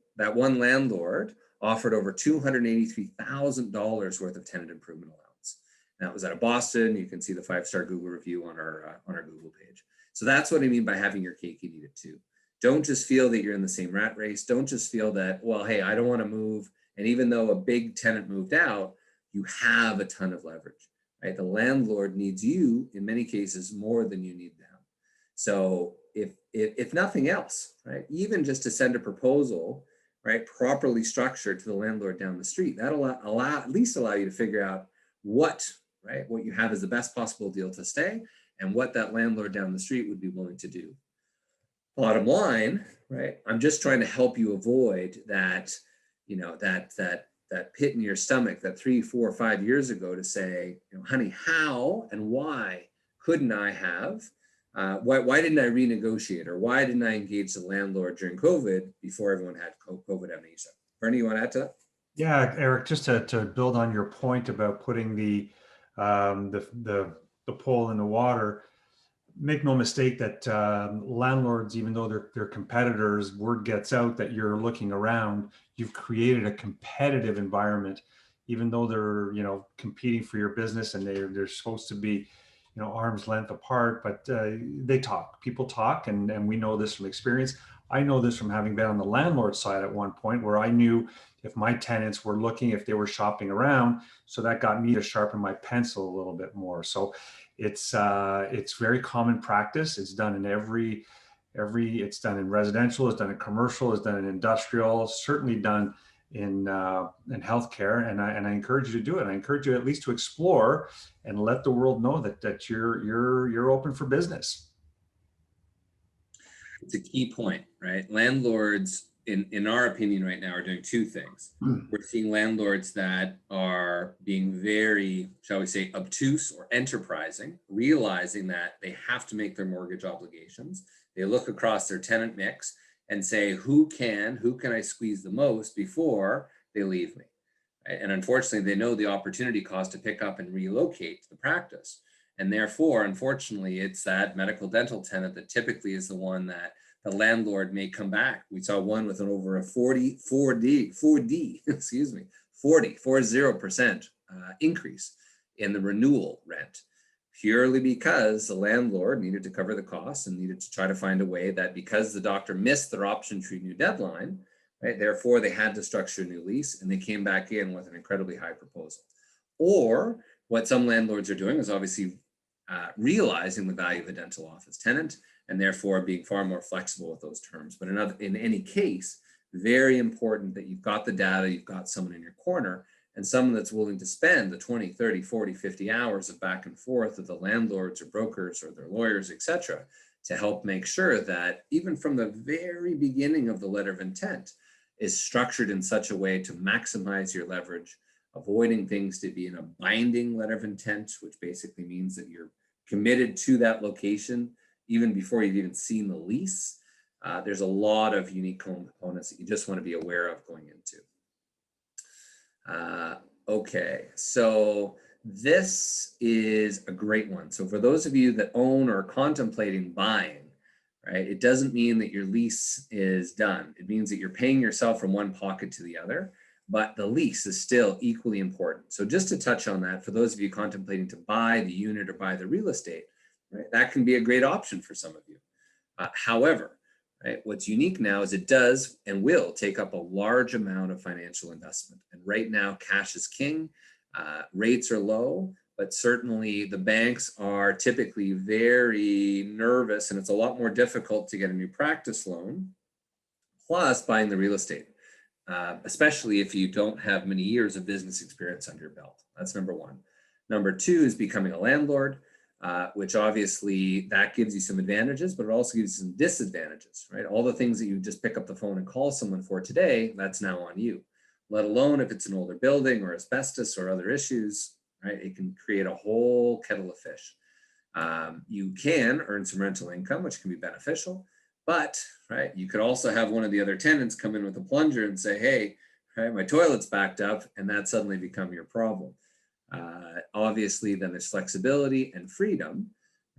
landlord offered over $283,000 worth of tenant improvement allowance. And that was out of Boston. You can see the 5-star Google review on our Google page. So that's what I mean by having your cake and eat it too. Don't just feel that you're in the same rat race. Don't just feel that, well, hey, I don't want to move. And even though a big tenant moved out, you have a ton of leverage, right? The landlord needs you in many cases more than you need them. So if nothing else, right, even just to send a proposal, right, properly structured to the landlord down the street, that'll at least allow you to figure out what you have is the best possible deal to stay and what that landlord down the street would be willing to do. Bottom line, right, I'm just trying to help you avoid that, that pit in your stomach that 3, 4, 5 years ago to say, honey, how and why couldn't I have? Why didn't I renegotiate, or why didn't I engage the landlord during COVID before everyone had COVID amnesia? Bernie, you want to add to that?
Yeah, Eric, just to build on your point about putting the pole in the water. Make no mistake that landlords, even though they're competitors, word gets out that you're looking around. You've created a competitive environment, even though they're competing for your business and they're supposed to be arm's length apart. But people talk, and we know this from experience. I know this from having been on the landlord side at one point, where I knew if my tenants were looking, if they were shopping around, so that got me to sharpen my pencil a little bit more. So it's very common practice. It's done in it's done in residential, it's done in commercial, it's done in industrial, certainly done in healthcare. And I encourage you to do it. I encourage you at least to explore and let the world know that you're open for business.
It's a key point, right? Landlords, in our opinion right now, are doing two things. We're seeing landlords that are being very, shall we say, obtuse or enterprising, realizing that they have to make their mortgage obligations. They look across their tenant mix and say, who can I squeeze the most before they leave me? Right? And unfortunately, they know the opportunity cost to pick up and relocate the practice. And therefore, unfortunately, it's that medical dental tenant that typically is the one that the landlord may come back. We saw one with an over a 4D, excuse me, 40% increase in the renewal rent, purely because the landlord needed to cover the costs and needed to try to find a way that, because the doctor missed their option to renew deadline, right, therefore they had to structure a new lease, and they came back in with an incredibly high proposal. Or what some landlords are doing is obviously realizing the value of a dental office tenant, and therefore being far more flexible with those terms. But in any case, very important that you've got the data, you've got someone in your corner, and someone that's willing to spend the 20, 30, 40, 50 hours of back and forth with the landlords or brokers or their lawyers, etc., to help make sure that even from the very beginning of the letter of intent is structured in such a way to maximize your leverage, avoiding things to be in a binding letter of intent, which basically means that you're committed to that location even before you've even seen the lease. There's a lot of unique components that you just want to be aware of going into. Okay, so this is a great one. So for those of you that own or are contemplating buying, right, it doesn't mean that your lease is done. It means that you're paying yourself from one pocket to the other, but the lease is still equally important. So just to touch on that, for those of you contemplating to buy the unit or buy the real estate, right, that can be a great option for some of you. However, right, what's unique now is it does and will take up a large amount of financial investment. And right now, cash is king. Rates are low, but certainly the banks are typically very nervous, and it's a lot more difficult to get a new practice loan, plus buying the real estate, especially if you don't have many years of business experience under your belt. That's number one. Number two is becoming a landlord. Which obviously that gives you some advantages, but it also gives you some disadvantages, right? All the things that you just pick up the phone and call someone for today, that's now on you, let alone if it's an older building or asbestos or other issues, right? It can create a whole kettle of fish. You can earn some rental income, which can be beneficial, but, right, you could also have one of the other tenants come in with a plunger and say, hey, right, my toilet's backed up, and that suddenly become your problem. Obviously, then there's flexibility and freedom,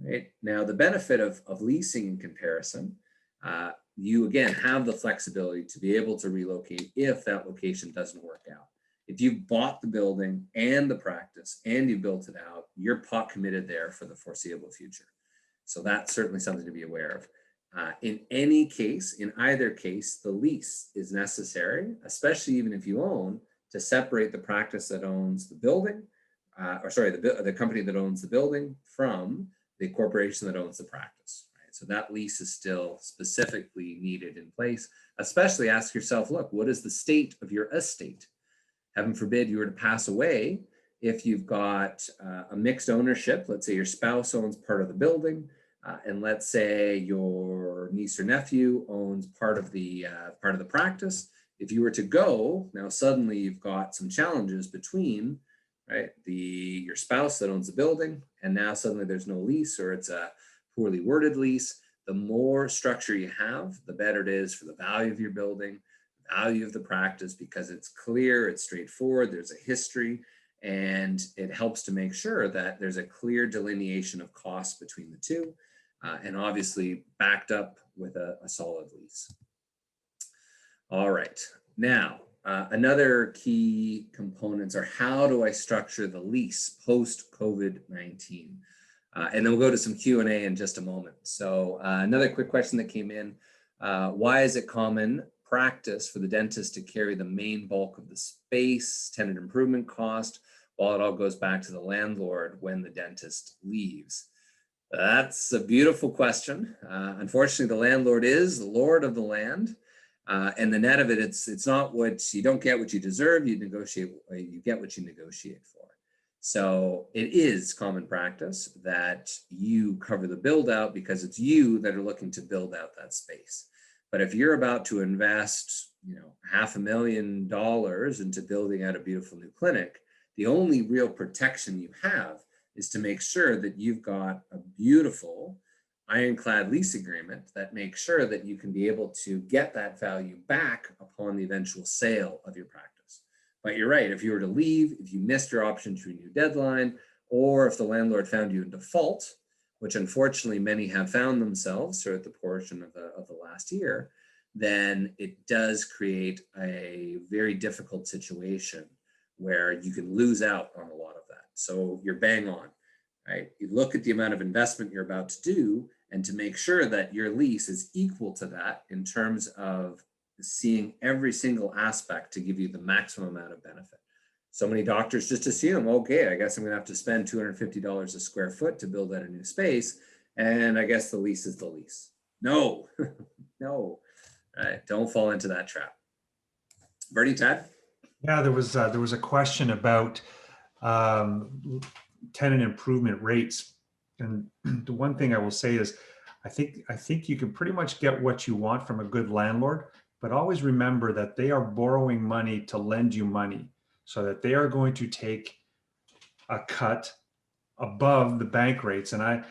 right? Now, the benefit of leasing in comparison, you again have the flexibility to be able to relocate if that location doesn't work out. If you've bought the building and the practice and you built it out, you're pot committed there for the foreseeable future. So that's certainly something to be aware of. In any case, in either case, the lease is necessary, especially even if you own, to separate the practice that owns the building, the company that owns the building from the corporation that owns the practice. Right? So that lease is still specifically needed in place. Especially ask yourself, look, what is the state of your estate? Heaven forbid you were to pass away. If you've got a mixed ownership, let's say your spouse owns part of the building, and let's say your niece or nephew owns part of the practice. If you were to go, now suddenly you've got some challenges between, right, your spouse that owns the building, and now suddenly there's no lease, or it's a poorly worded lease. The more structure you have, the better it is for the value of your building, value of the practice, because it's clear, it's straightforward, there's a history, and it helps to make sure that there's a clear delineation of costs between the two, and obviously backed up with a solid lease. All right, now, another key components are, how do I structure the lease post-COVID-19? And then we'll go to some Q&A in just a moment. So another quick question that came in, why is it common practice for the dentist to carry the main bulk of the space, tenant improvement cost, while it all goes back to the landlord when the dentist leaves? That's a beautiful question. Unfortunately, the landlord is the lord of the land. And the net of it, it's not what you don't get what you deserve. You get what you negotiate for. So it is common practice that you cover the build out because it's you that are looking to build out that space. But if you're about to invest, $500,000 into building out a beautiful new clinic, the only real protection you have is to make sure that you've got a beautiful ironclad lease agreement that makes sure that you can be able to get that value back upon the eventual sale of your practice. But you're right, if you were to leave, if you missed your option to renew deadline, or if the landlord found you in default, which unfortunately many have found themselves throughout the portion of the last year, then it does create a very difficult situation where you can lose out on a lot of that. So you're bang on, right? You look at the amount of investment you're about to do, and to make sure that your lease is equal to that in terms of seeing every single aspect to give you the maximum amount of benefit. So many doctors just assume, okay, I guess I'm going to have to spend $250 a square foot to build out a new space, and I guess the lease is the lease. No, no, right? Don't fall into that trap. Bernie, Tad?
Yeah, there was a question about tenant improvement rates, and the one thing I will say is, I think you can pretty much get what you want from a good landlord, but always remember that they are borrowing money to lend you money, so that they are going to take a cut above the bank rates. And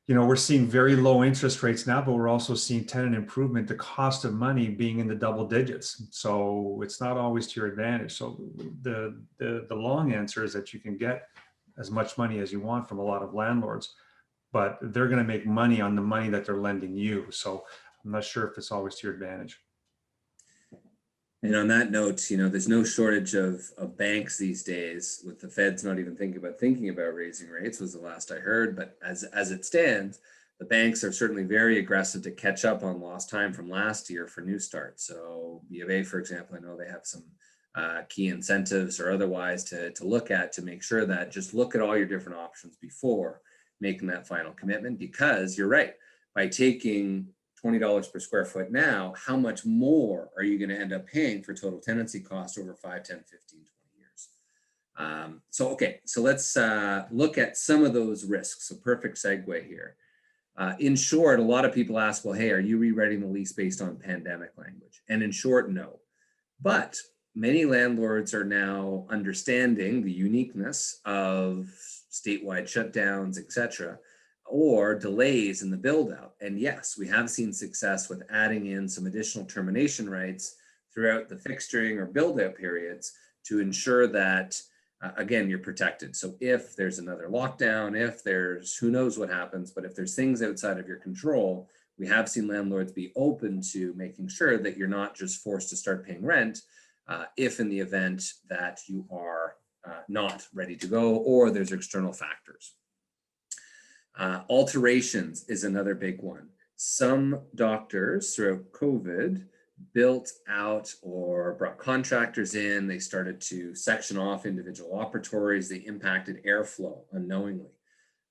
we're seeing very low interest rates now, but we're also seeing tenant improvement, the cost of money being in the double digits. So it's not always to your advantage. So the long answer is that you can get as much money as you want from a lot of landlords, but they're going to make money on the money that they're lending you. So I'm not sure if it's always to your advantage.
And on that note, there's no shortage of banks these days, with the Feds not even thinking about raising rates, was the last I heard. But as it stands, the banks are certainly very aggressive to catch up on lost time from last year for new starts. So B of A, for example, I know they have some key incentives or otherwise to look at, to make sure that just look at all your different options before making that final commitment, because you're right, by taking $20 per square foot now, how much more are you going to end up paying for total tenancy cost over 5, 10, 15, 20 years? So let's look at some of those risks. So perfect segue here. In short, a lot of people ask, well, hey, are you rewriting the lease based on pandemic language? And in short, no. But many landlords are now understanding the uniqueness of statewide shutdowns, et cetera, or delays in the build out. And yes, we have seen success with adding in some additional termination rights throughout the fixturing or build out periods to ensure that, again, you're protected. So if there's another lockdown, if there's, who knows what happens, but if there's things outside of your control, we have seen landlords be open to making sure that you're not just forced to start paying rent if in the event that you are not ready to go, or there's external factors. Alterations is another big one. Some doctors throughout COVID built out or brought contractors in. They started to section off individual operatories. They impacted airflow unknowingly.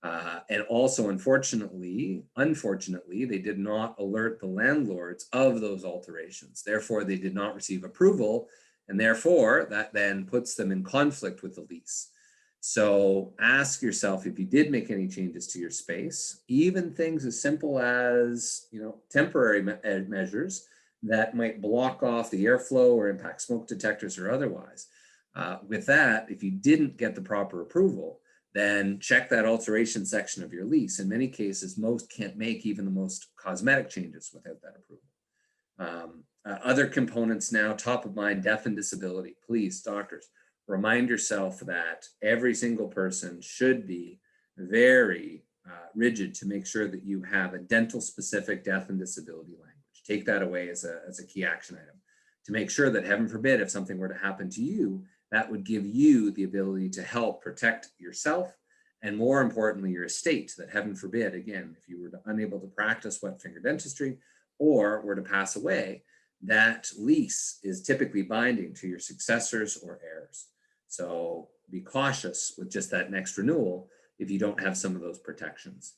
And also, unfortunately, they did not alert the landlords of those alterations. Therefore, they did not receive approval. And therefore, that then puts them in conflict with the lease. So ask yourself, if you did make any changes to your space, even things as simple as, temporary measures that might block off the airflow or impact smoke detectors or otherwise. With that, if you didn't get the proper approval, then check that alteration section of your lease. In many cases, most can't make even the most cosmetic changes without that approval. Other components now, top of mind, death and disability. Please, doctors, remind yourself that every single person should be very rigid to make sure that you have a dental specific death and disability language. Take that away as a key action item to make sure that, heaven forbid, if something were to happen to you, that would give you the ability to help protect yourself and, more importantly, your estate, that, heaven forbid, again, if you were unable to practice wet finger dentistry or were to pass away, that lease is typically binding to your successors or heirs. So be cautious with just that next renewal if you don't have some of those protections.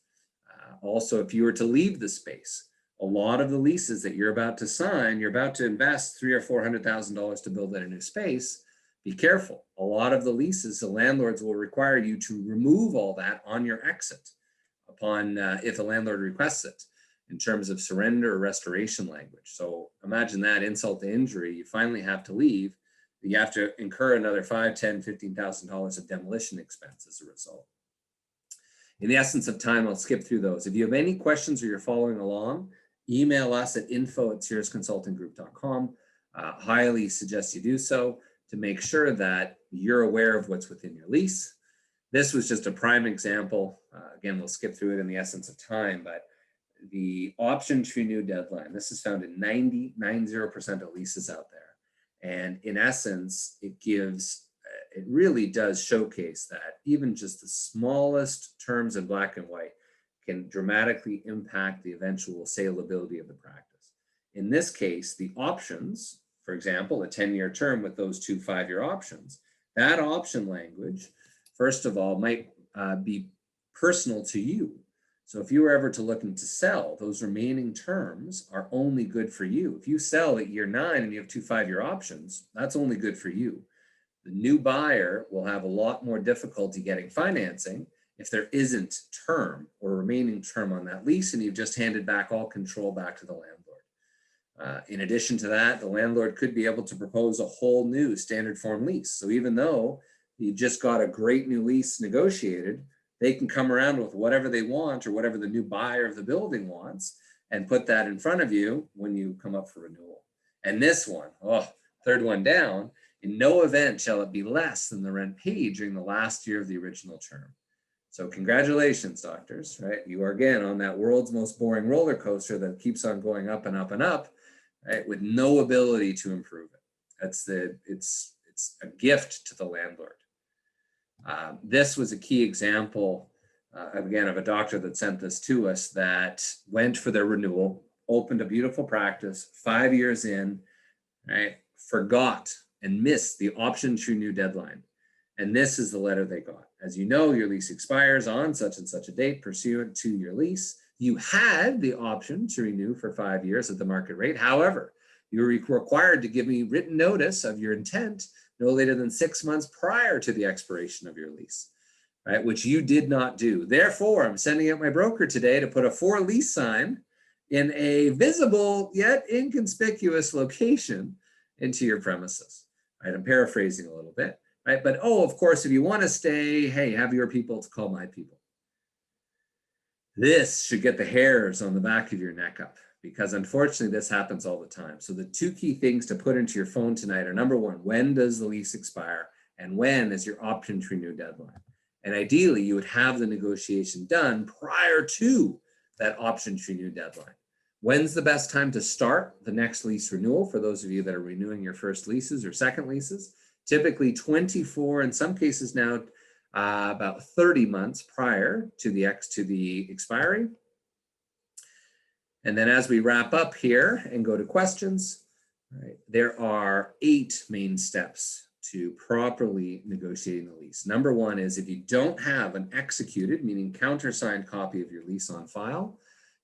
Also, if you were to leave the space, a lot of the leases that you're about to sign, you're about to invest $300,000 or $400,000 to build out a new space. Be careful. A lot of the leases, the landlords will require you to remove all that on your exit upon if the landlord requests it, in terms of surrender or restoration language. So imagine that, insult to injury. You finally have to leave, but you have to incur another $5,000, $10,000, $15,000 of demolition expense as a result. In the essence of time, I'll skip through those. If you have any questions or you're following along, email us at info@cirrusconsultinggroup.com. Highly suggest you do so to make sure that you're aware of what's within your lease. This was just a prime example. Again, we'll skip through it in the essence of time, but the option to renew deadline, this is found in 90% of leases out there. And in essence, it really does showcase that even just the smallest terms in black and white can dramatically impact the eventual saleability of the practice. In this case, the options, for example, a 10-year term with those 2 5-year options, that option language, first of all, might be personal to you. So if you were ever to looking to sell, those remaining terms are only good for you. If you sell at year 9 and you have 2 5-year options, that's only good for you. The new buyer will have a lot more difficulty getting financing if there isn't term or remaining term on that lease and you've just handed back all control back to the landlord. In addition to that, the landlord could be able to propose a whole new standard form lease. So even though you just got a great new lease negotiated, they can come around with whatever they want or whatever the new buyer of the building wants and put that in front of you when you come up for renewal. And this one, third one down, in no event shall it be less than the rent paid during the last year of the original term. So congratulations, doctors, right? You are again on that world's most boring roller coaster that keeps on going up and up and up, right? With no ability to improve it. It's a gift to the landlord. This was a key example, again, of a doctor that sent this to us that went for their renewal, opened a beautiful practice, 5 years in, right? Forgot and missed the option to renew deadline. And this is the letter they got. As you know, your lease expires on such and such a date pursuant to your lease. You had the option to renew for 5 years at the market rate. However, you were required to give me written notice of your intent no later than 6 months prior to the expiration of your lease, right? Which you did not do. Therefore, I'm sending out my broker today to put a for lease sign in a visible yet inconspicuous location into your premises, right? I'm paraphrasing a little bit, right? But, of course, if you want to stay, hey, have your people to call my people. This should get the hairs on the back of your neck up, because unfortunately this happens all the time. So the 2 key things to put into your phone tonight are, number 1, when does the lease expire? And when is your option to renew deadline? And ideally you would have the negotiation done prior to that option to renew deadline. When's the best time to start the next lease renewal for those of you that are renewing your first leases or second leases? Typically 24, in some cases now, about 30 months prior to the expiry. And then as we wrap up here and go to questions, right, there are 8 main steps to properly negotiating the lease. Number 1 is if you don't have an executed, meaning countersigned copy of your lease on file,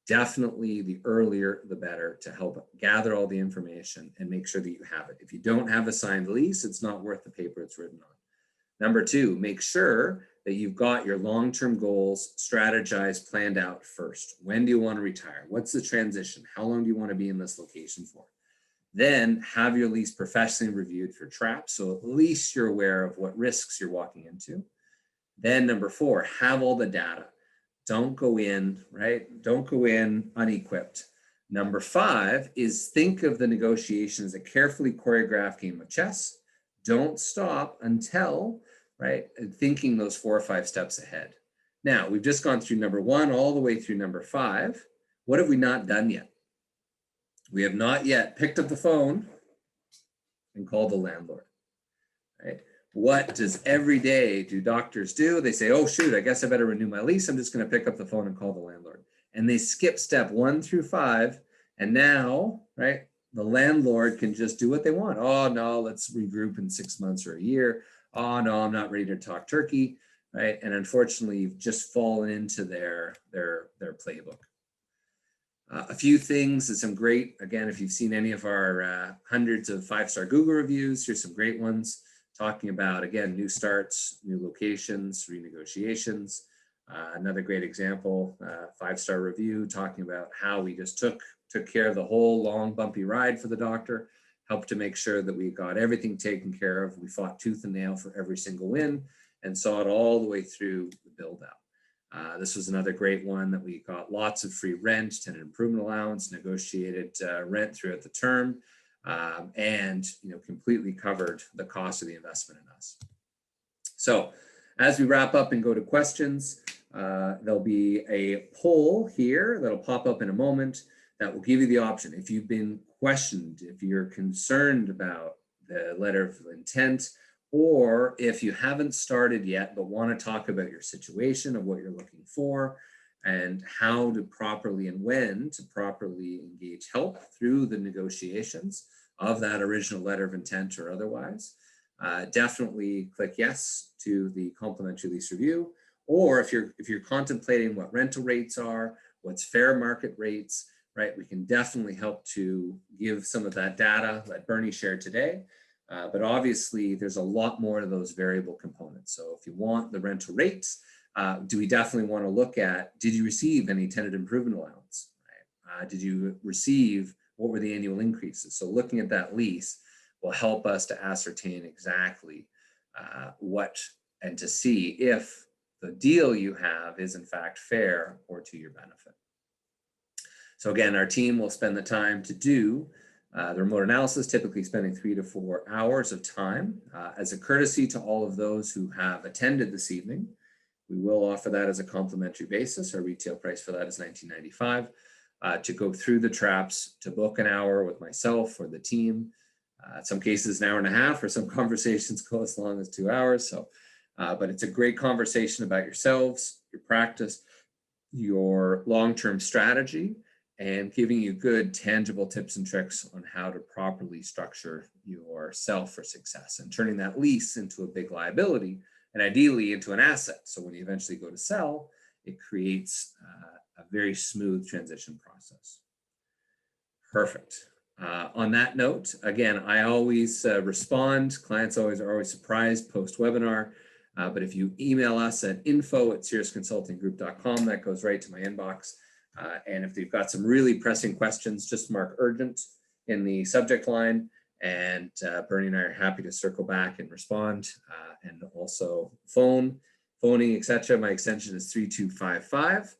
definitely the earlier the better to help gather all the information and make sure that you have it. If you don't have a signed lease, it's not worth the paper it's written on. Number 2, make sure that you've got your long-term goals strategized, planned out first. When do you want to retire? What's the transition? How long do you want to be in this location for? Then have your lease professionally reviewed for traps, so at least you're aware of what risks you're walking into. Then number 4, have all the data. Don't go in, right? Don't go in unequipped. Number 5 is think of the negotiation as a carefully choreographed game of chess. Don't stop until, right, thinking those 4 or 5 steps ahead. Now, we've just gone through number 1 all the way through number 5. What have we not done yet? We have not yet picked up the phone and called the landlord, right? What does every day do doctors do? They say, oh, shoot, I guess I better renew my lease. I'm just going to pick up the phone and call the landlord. And they skip step 1 through 5. And now, right, the landlord can just do what they want. Oh, no, let's regroup in 6 months or a year. Oh, no, I'm not ready to talk turkey, right? And unfortunately, you've just fallen into their playbook. A few things and some great, again, if you've seen any of our hundreds of 5-star Google reviews, here's some great ones talking about, again, new starts, new locations, renegotiations. Another great example, 5-star review talking about how we just took care of the whole long bumpy ride for the doctor, helped to make sure that we got everything taken care of. We fought tooth and nail for every single win and saw it all the way through the build out. This was another great one that we got lots of free rent, tenant improvement allowance, negotiated rent throughout the term, and completely covered the cost of the investment in us. So As we wrap up and go to questions, there'll be a poll here that'll pop up in a moment that will give you the option. If you've been questioned, if you're concerned about the letter of intent, or if you haven't started yet but want to talk about your situation of what you're looking for and how to properly and when to properly engage help through the negotiations of that original letter of intent or otherwise, definitely click yes to the complimentary lease review. Or if you're contemplating what rental rates are, what's fair market rates, right? We can definitely help to give some of that data that Bernie shared today. But obviously there's a lot more to those variable components. So if you want the rental rates, do we definitely want to look at, did you receive any tenant improvement allowance? Right? Did you receive, what were the annual increases? So looking at that lease will help us to ascertain exactly what, and to see if the deal you have is in fact fair or to your benefit. So again, our team will spend the time to do the remote analysis, typically spending 3 to 4 hours of time. As a courtesy to all of those who have attended this evening, we will offer that as a complimentary basis. Our retail price for that is $19.95 to go through the traps, to book an hour with myself or the team. In some cases, an hour and a half, or some conversations go as long as 2 hours. So, but it's a great conversation about yourselves, your practice, your long-term strategy, and giving you good tangible tips and tricks on how to properly structure yourself for success and turning that lease into a big liability and ideally into an asset. So when you eventually go to sell, it creates a very smooth transition process. Perfect. On that note, again, I always respond. Clients are always surprised post-webinar. But if you email us at info@cirrusconsultinggroup.com, that goes right to my inbox. And if you've got some really pressing questions, just mark urgent in the subject line. And Bernie and I are happy to circle back and respond. And also phoning, etc. My extension is 3255.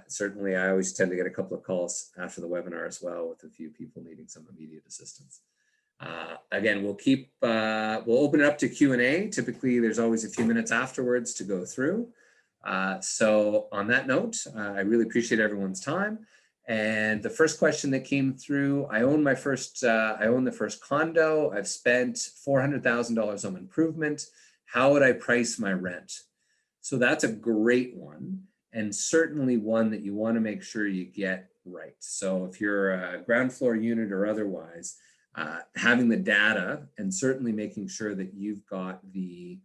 Certainly, I always tend to get a couple of calls after the webinar as well, with a few people needing some immediate assistance. Again, we'll open it up to Q&A. Typically, there's always a few minutes afterwards to go through. So on that note, I really appreciate everyone's time. And the first question that came through, I own the first condo. I've spent $400,000 on improvement. How would I price my rent? So that's a great one, and certainly one that you want to make sure you get right. So if you're a ground floor unit or otherwise, having the data and certainly making sure that you've got the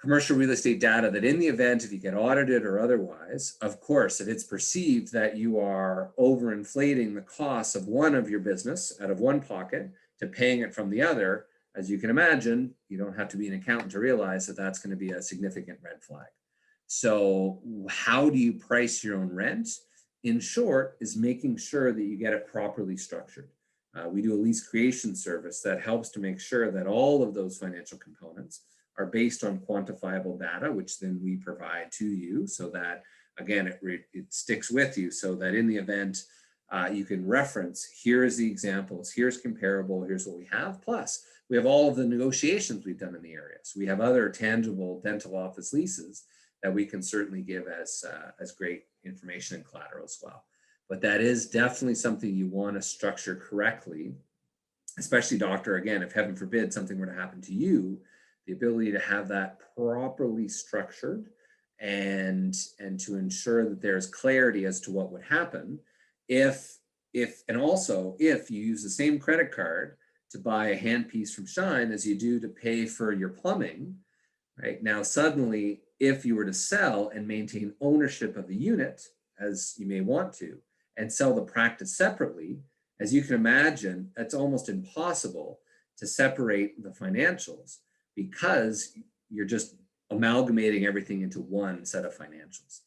commercial real estate data that in the event if you get audited or otherwise, of course, if it's perceived that you are overinflating the costs of one of your business out of one pocket to paying it from the other, as you can imagine, you don't have to be an accountant to realize that that's going to be a significant red flag. So how do you price your own rent? In short, is making sure that you get it properly structured. We do a lease creation service that helps to make sure that all of those financial components are based on quantifiable data, which then we provide to you so that, again, it sticks with you so that in the event you can reference, here's the examples, here's comparable, here's what we have. Plus, we have all of the negotiations we've done in the area. So we have other tangible dental office leases that we can certainly give as great information and collateral as well. But that is definitely something you want to structure correctly, especially, doctor, again, if heaven forbid something were to happen to you, the ability to have that properly structured and to ensure that there's clarity as to what would happen and also if you use the same credit card to buy a handpiece from Schein as you do to pay for your plumbing, right? Now, suddenly, if you were to sell and maintain ownership of the unit, as you may want to, and sell the practice separately, as you can imagine, it's almost impossible to separate the financials because you're just amalgamating everything into one set of financials.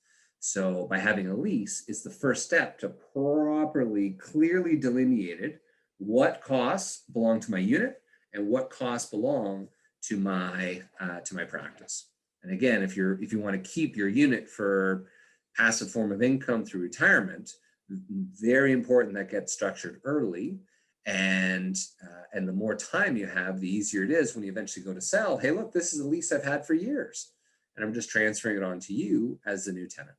So by having a lease is the first step to properly, clearly delineated what costs belong to my unit and what costs belong to my practice. And again, if you want to keep your unit for passive form of income through retirement, very important that gets structured early. And the more time you have, the easier it is when you eventually go to sell. Hey, look, this is a lease I've had for years. and I'm just transferring it on to you as the new tenant.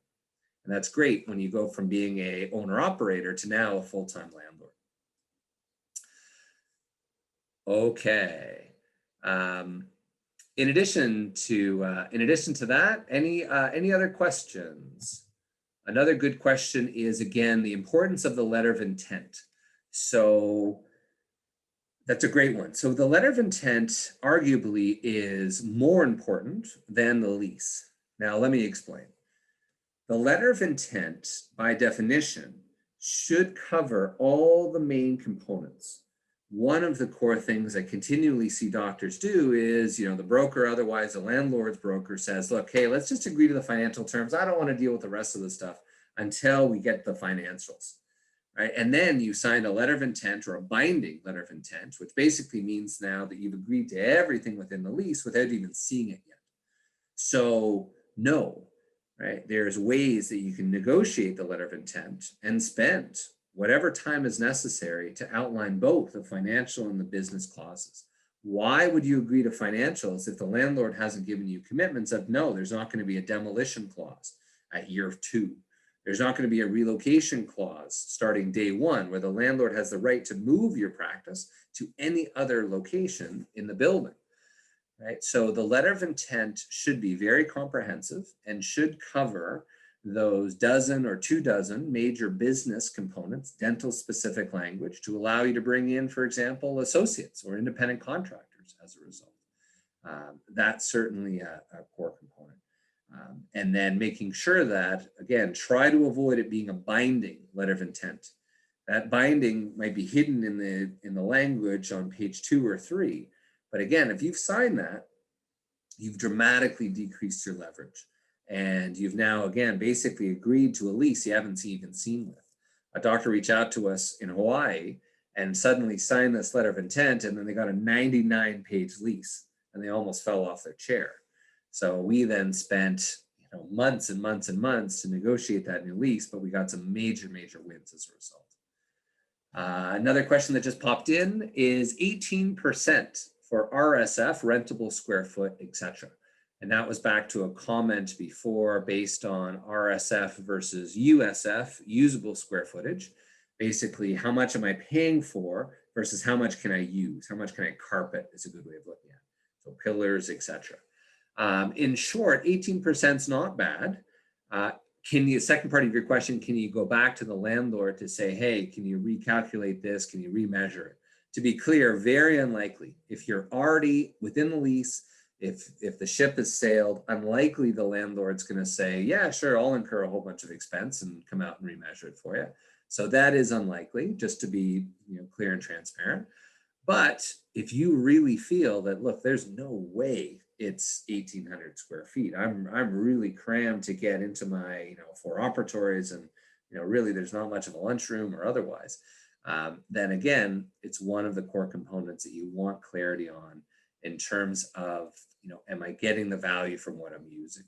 And that's great when you go from being a owner-operator to now a full-time landlord. Okay. In addition to that, any other questions? Another good question is, again, the importance of the letter of intent. So that's a great one. So the letter of intent arguably is more important than the lease. Now, let me explain. The letter of intent, by definition, should cover all the main components. One of the core things I continually see doctors do is, the broker, otherwise the landlord's broker, says, look, hey, let's just agree to the financial terms. I don't want to deal with the rest of the stuff until we get the financials, right? And then you sign a letter of intent or a binding letter of intent, which basically means now that you've agreed to everything within the lease without even seeing it yet. So no, right? There's ways that you can negotiate the letter of intent and spend whatever time is necessary to outline both the financial and the business clauses. Why would you agree to financials if the landlord hasn't given you commitments of, no, there's not going to be a demolition clause at year 2. There's not going to be a relocation clause starting day 1, where the landlord has the right to move your practice to any other location in the building, right? So the letter of intent should be very comprehensive and should cover those dozen or 2 dozen major business components, dental specific language, to allow you to bring in, for example, associates or independent contractors as a result. That's certainly a core component. And then making sure that, again, try to avoid it being a binding letter of intent. That binding might be hidden in the language on page 2 or 3. But again, if you've signed that, you've dramatically decreased your leverage. And you've now, again, basically agreed to a lease you haven't even seen with. A doctor reached out to us in Hawaii and suddenly signed this letter of intent, and then they got a 99-page lease, and they almost fell off their chair. So we then spent months and months and months to negotiate that new lease, but we got some major wins as a result. Another question that just popped in is 18% for RSF, rentable square foot, etc. And that was back to a comment before based on RSF versus USF, usable square footage. Basically, how much am I paying for versus how much can I use? How much can I carpet is a good way of looking at it. So pillars, etc. In short, 18% is not bad. Second part of your question, can you go back to the landlord to say, hey, can you recalculate this? Can you remeasure it? To be clear, very unlikely. If you're already within the lease, if the ship has sailed, unlikely the landlord's going to say, yeah, sure, I'll incur a whole bunch of expense and come out and remeasure it for you. So that is unlikely, just to be clear and transparent. But if you really feel that, look, there's no way it's 1,800 square feet. I'm really crammed to get into my 4 operatories, and really there's not much of a lunchroom or otherwise. Then again, it's one of the core components that you want clarity on in terms of am I getting the value from what I'm using?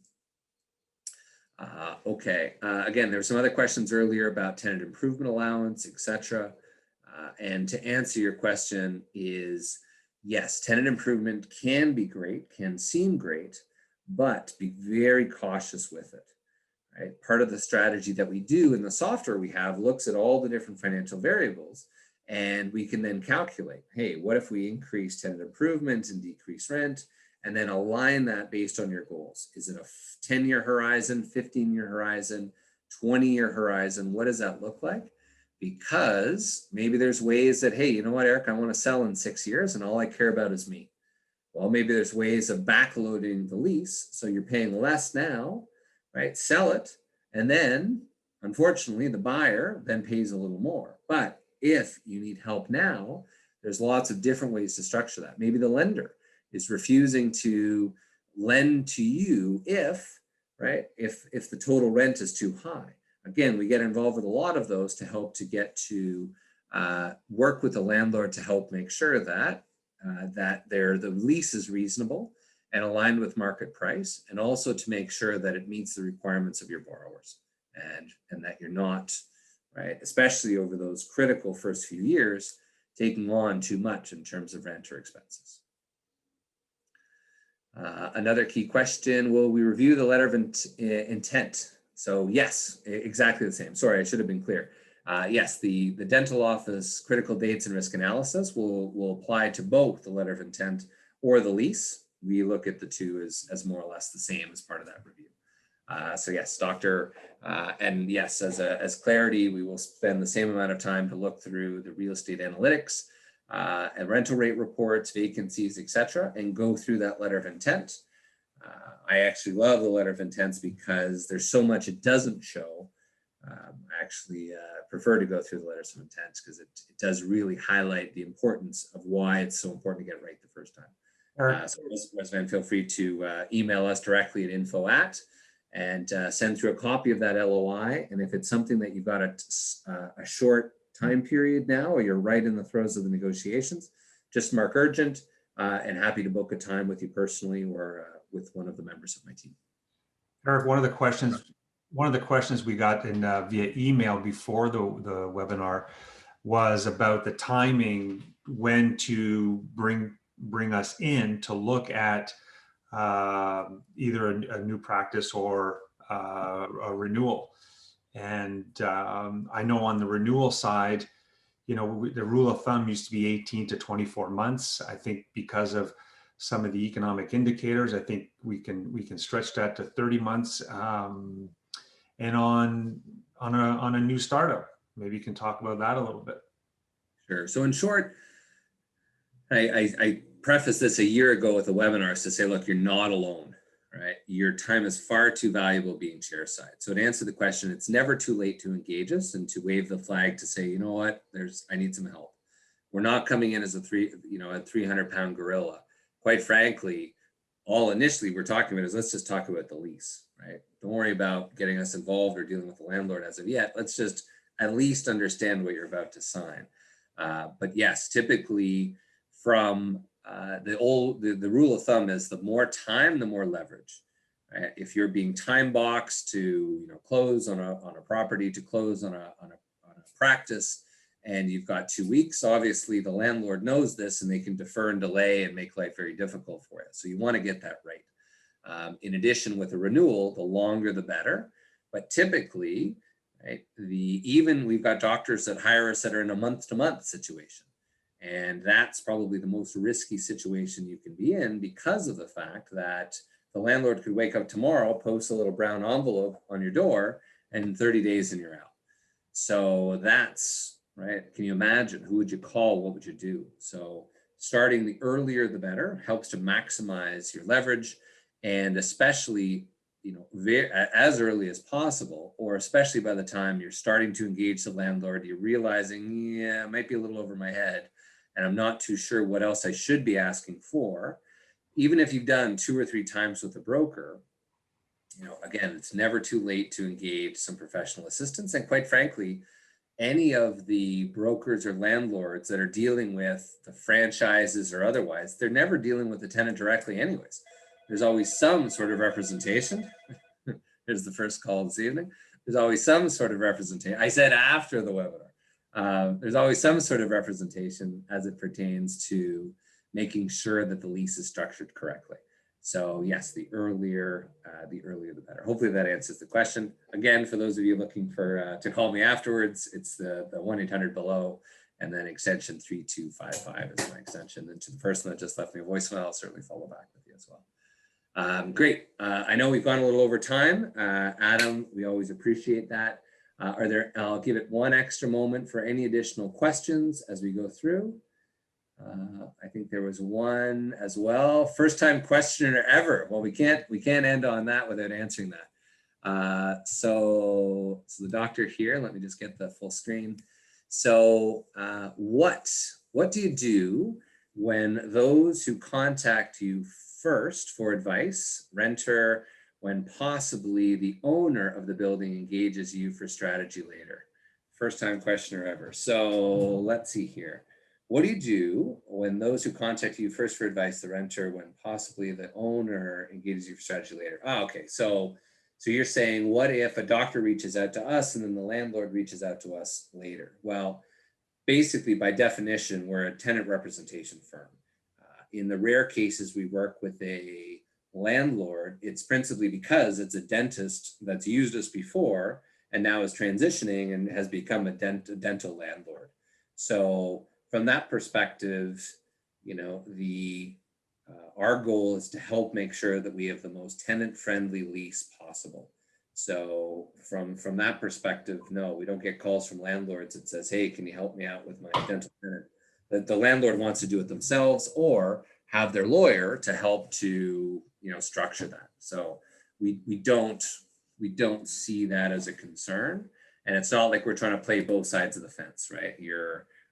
Okay. Again, there were some other questions earlier about tenant improvement allowance, etc. And to answer your question is, yes, tenant improvement can be great, can seem great, but be very cautious with it, right? Part of the strategy that we do in the software we have looks at all the different financial variables, and we can then calculate, hey, what if we increase tenant improvement and decrease rent, and then align that based on your goals? Is it a 10-year horizon, 15-year horizon, 20-year horizon? What does that look like? Because maybe there's ways that, hey, you know what, Eric, I want to sell in 6 years and all I care about is me. Well, maybe there's ways of backloading the lease. So you're paying less now, right? Sell it. And then, unfortunately, the buyer then pays a little more. But if you need help now, there's lots of different ways to structure that. Maybe the lender is refusing to lend to you if the total rent is too high. Again, we get involved with a lot of those to help to get to work with the landlord to help make sure that the lease is reasonable and aligned with market price, and also to make sure that it meets the requirements of your borrowers and that you're not, right, especially over those critical first few years, taking on too much in terms of rent or expenses. Another key question, will we review the letter of intent? So yes, exactly the same. Sorry, I should have been clear. Yes, the dental office critical dates and risk analysis will apply to both the letter of intent or the lease. We look at the two as more or less the same as part of that review. So yes, doctor, and yes, as clarity, we will spend the same amount of time to look through the real estate analytics and rental rate reports, vacancies, etc., and go through that letter of intent. I actually love the letter of intents because there's so much it doesn't show. I actually prefer to go through the letters of intent because it does really highlight the importance of why it's so important to get it right the first time. So resident, feel free to email us directly at info@ and send through a copy of that LOI. And if it's something that you've got a short time period now, or you're right in the throes of the negotiations, just mark urgent and happy to book a time with you personally or with one of the members of my team.
Eric, one of the questions we got in via email before the webinar was about the timing when to bring us in to look at either a new practice or a renewal. And I know on the renewal side, you know, the rule of thumb used to be 18 to 24 months. I think because of some of the economic indicators, I think we can stretch that to 30 months. And on a new startup, maybe you can talk about that a little bit.
Sure. So in short, I prefaced this a year ago with the webinars to say, look, you're not alone, right? Your time is far too valuable being chairside. So to answer the question, it's never too late to engage us and to wave the flag to say, you know what, I need some help. We're not coming in as a 300-pound gorilla. Quite frankly, all initially we're talking about is let's just talk about the lease, right? Don't worry about getting us involved or dealing with the landlord as of yet. Let's just at least understand what you're about to sign. But yes, typically from the rule of thumb is the more time, the more leverage. Right? If you're being time boxed to close on a property, to close on a practice, and you've got 2 weeks, obviously the landlord knows this and they can defer and delay and make life very difficult for you. So you want to get that right. In addition, with a renewal, the longer the better. But typically, right, we've got doctors that hire us that are in a month-to-month situation. And that's probably the most risky situation you can be in because of the fact that the landlord could wake up tomorrow, post a little brown envelope on your door, and in 30 days and you're out. So that's, right, can you imagine? Who would you call? What would you do? So starting the earlier the better helps to maximize your leverage, and especially as early as possible, or especially by the time you're starting to engage the landlord, you're realizing, yeah, it might be a little over my head and I'm not too sure what else I should be asking for. Even if you've done 2 or 3 times with a broker, again, it's never too late to engage some professional assistance. And quite frankly, any of the brokers or landlords that are dealing with the franchises or otherwise, they're never dealing with the tenant directly anyways. There's always some sort of representation. Here's the first call this evening. There's always some sort of representation. I said after the webinar. There's always some sort of representation as it pertains to making sure that the lease is structured correctly. So yes, the earlier the better. Hopefully that answers the question. Again, for those of you looking for to call me afterwards, it's the 1-800 below, and then extension 3255 is my extension. And to the person that just left me a voicemail, I'll certainly follow back with you as well. Great. I know we've gone a little over time. Adam, we always appreciate that. I'll give it one extra moment for any additional questions as we go through. I think there was one as well. First time questioner ever. Well, we can't end on that without answering that. So the doctor here, let me just get the full screen. So what do you do when those who contact you first for advice, renter, when possibly the owner of the building engages you for strategy later? First time questioner ever. So let's see here. What do you do when those who contact you first for advice, the renter, when possibly the owner engages you for strategy later? Okay. So you're saying, what if a doctor reaches out to us and then the landlord reaches out to us later? Well, basically by definition, we're a tenant representation firm. In the rare cases, we work with a landlord, it's principally because it's a dentist that's used us before and now is transitioning and has become a dental landlord. So from that perspective, you know, our goal is to help make sure that we have the most tenant-friendly lease possible. So from that perspective, no, we don't get calls from landlords that says, hey, can you help me out with my dental tenant? That the landlord wants to do it themselves or have their lawyer to help to, you know, structure that. So we don't see that as a concern. And it's not like we're trying to play both sides of the fence, right?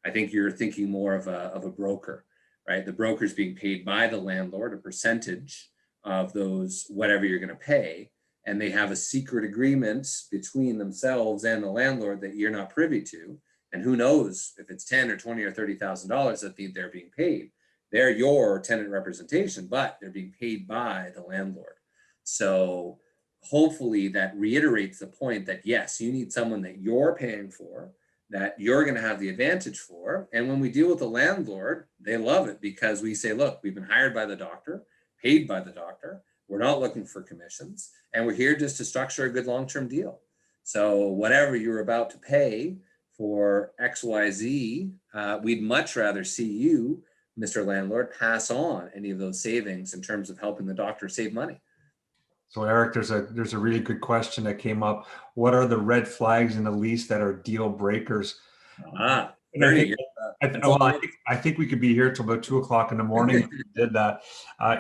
I think you're thinking more of a broker, right? The broker's being paid by the landlord, a percentage of those, whatever you're going to pay. And they have a secret agreement between themselves and the landlord that you're not privy to. And who knows if it's 10 or 20 or $30,000 that they're being paid. They're your tenant representation, but they're being paid by the landlord. So hopefully that reiterates the point that yes, you need someone that you're paying for, that you're going to have the advantage for. And when we deal with the landlord, they love it because we say, look, we've been hired by the doctor, paid by the doctor. We're not looking for commissions, and we're here just to structure a good long-term deal. So whatever you're about to pay for XYZ, we'd much rather see you, Mr. Landlord, pass on any of those savings in terms of helping the doctor save money.
So Eric, there's a really good question that came up. What are the red flags in the lease that are deal breakers?
Bernie,
I think we could be here till about 2 o'clock in the morning if we did that,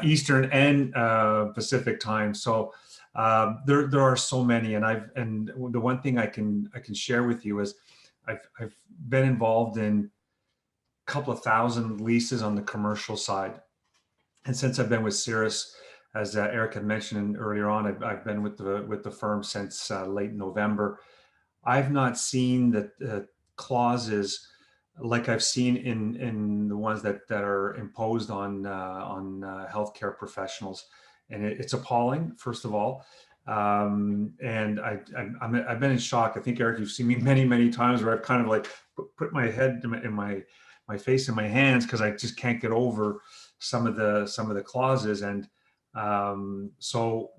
Eastern and Pacific time. So there are so many, and the one thing I can share with you is I've been involved in a couple of thousand leases on the commercial side, and since I've been with Cirrus, as Eric had mentioned earlier on, I've been with the firm since late November. I've not seen the clauses like I've seen in the ones that are imposed on healthcare professionals, and it's appalling. First of all, and I've been in shock. I think, Eric, you've seen me many times where I've kind of like put my head in my face in my hands because I just can't get over some of the clauses. And so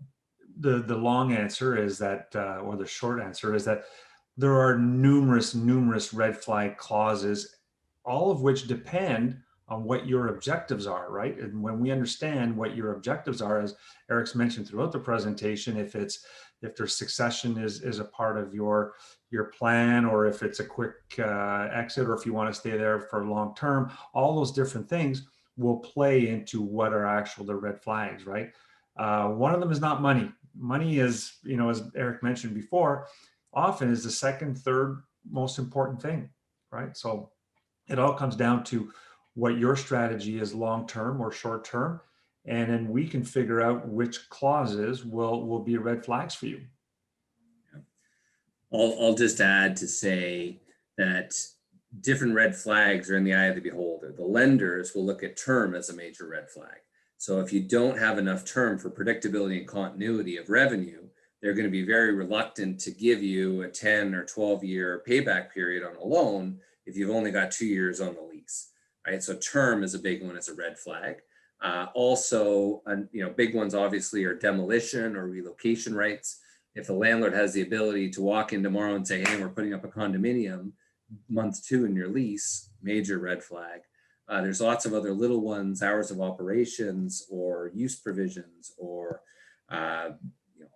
the long answer is that, or the short answer is that there are numerous red flag clauses, all of which depend on what your objectives are, right? And when we understand what your objectives are, as Eric's mentioned throughout the presentation, if their succession is a part of your plan, or if it's a quick exit, or if you want to stay there for long term, all those different things will play into what are the red flags, right? One of them is not money. Money is, as Eric mentioned before, often is the second, third most important thing, right? So it all comes down to what your strategy is, long-term or short-term, and then we can figure out which clauses will be red flags for you.
I'll just add to say that different red flags are in the eye of the beholder. The lenders will look at term as a major red flag. So if you don't have enough term for predictability and continuity of revenue, they're going to be very reluctant to give you a 10 or 12-year payback period on a loan if you've only got 2 years on the lease, right? So term is a big one as a red flag. Also, big ones obviously are demolition or relocation rights. If the landlord has the ability to walk in tomorrow and say, hey, we're putting up a condominium, month 2 in your lease, major red flag. There's lots of other little ones, hours of operations or use provisions, or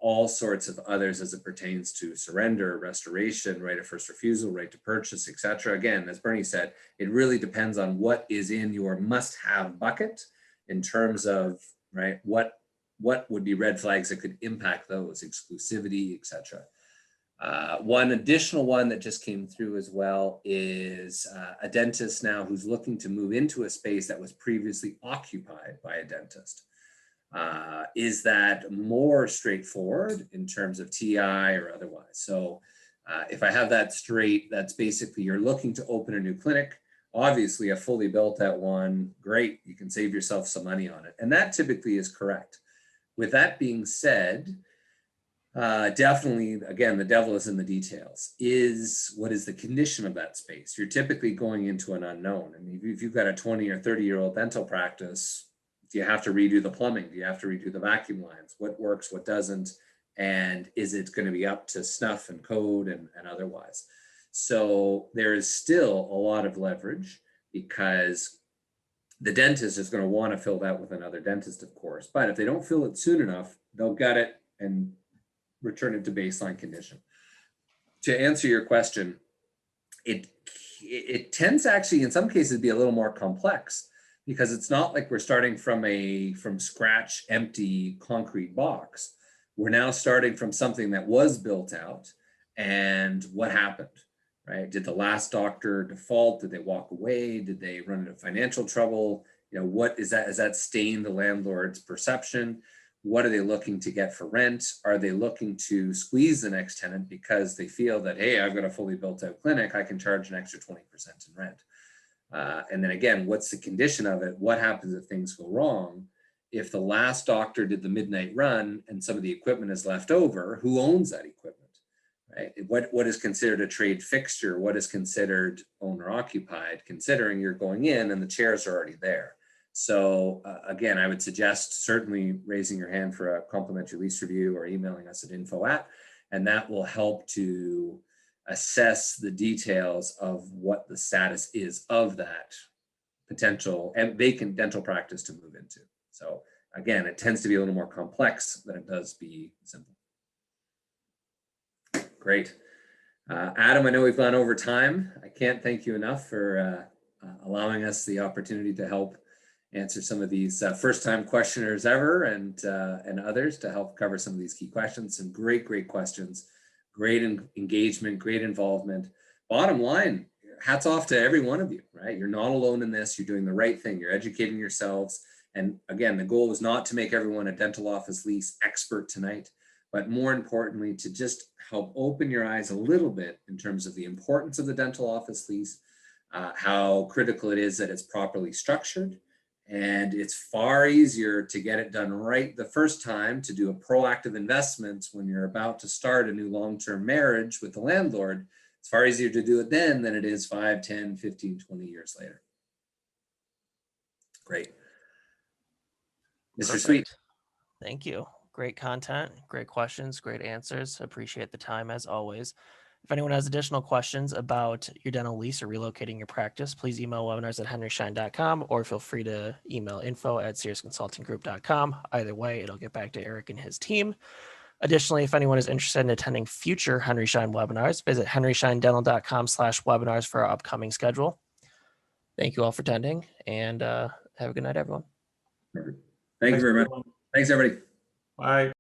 all sorts of others as it pertains to surrender, restoration, right of first refusal, right to purchase, etc. Again, as Bernie said, it really depends on what is in your must-have bucket in terms of, right, what would be red flags that could impact those, exclusivity, etc. One additional one that just came through as well is a dentist now who's looking to move into a space that was previously occupied by a dentist. Is that more straightforward in terms of TI or otherwise? So if I have that straight, that's basically you're looking to open a new clinic. Obviously, a fully built out one, great, you can save yourself some money on it. And that typically is correct. With that being said, definitely, again, the devil is in the details. What is the condition of that space? You're typically going into an unknown. I mean, if you've got a 20 or 30-year-old dental practice, Do you have to redo the plumbing? Do you have to redo the vacuum lines? What works, what doesn't? And is it going to be up to snuff and code and otherwise? So there is still a lot of leverage because the dentist is going to want to fill that with another dentist, of course. But if they don't fill it soon enough, they'll gut it and return it to baseline condition. To answer your question, it tends to actually, in some cases, be a little more complex because it's not like we're starting from scratch, empty concrete box. We're now starting from something that was built out, and what happened, right? Did the last doctor default? Did they walk away? Did they run into financial trouble? You know, what is that? Is that stain the landlord's perception? What are they looking to get for rent? Are they looking to squeeze the next tenant because they feel that, hey, I've got a fully built out clinic, I can charge an extra 20% in rent? And then again, what's the condition of it? What happens if things go wrong? If the last doctor did the midnight run and some of the equipment is left over, who owns that equipment, right? What is considered a trade fixture? What is considered owner occupied, considering you're going in and the chairs are already there? So again, I would suggest certainly raising your hand for a complimentary lease review or emailing us at info@, and that will help to assess the details of what the status is of that potential and vacant dental practice to move into. So again, it tends to be a little more complex than it does be simple. Great. Adam, I know we've gone over time. I can't thank you enough for allowing us the opportunity to help answer some of these first-time questioners ever and others to help cover some of these key questions. Some great questions, great engagement, great involvement. Bottom line, hats off to every one of you, right? You're not alone in this. You're doing the right thing. You're educating yourselves. And again, the goal is not to make everyone a dental office lease expert tonight, but more importantly, to just help open your eyes a little bit in terms of the importance of the dental office lease, how critical it is that it's properly structured. And it's far easier to get it done right the first time, to do a proactive investment when you're about to start a new long-term marriage with the landlord. It's far easier to do it then than it is 5, 10, 15, 20 years later. Great. Mr.
Perfect.
Sweet.
Thank you. Great content, great questions, great answers. Appreciate the time as always. If anyone has additional questions about your dental lease or relocating your practice, please email webinars@henryschein.com or feel free to email info@cirrusconsultinggroup.com. Either way, it'll get back to Eric and his team. Additionally, if anyone is interested in attending future Henry Schein webinars, visit henryscheindental.com/webinars for our upcoming schedule. Thank you all for attending, and have a good night, everyone.
Perfect. Thank you very much. Thanks, everybody.
Bye.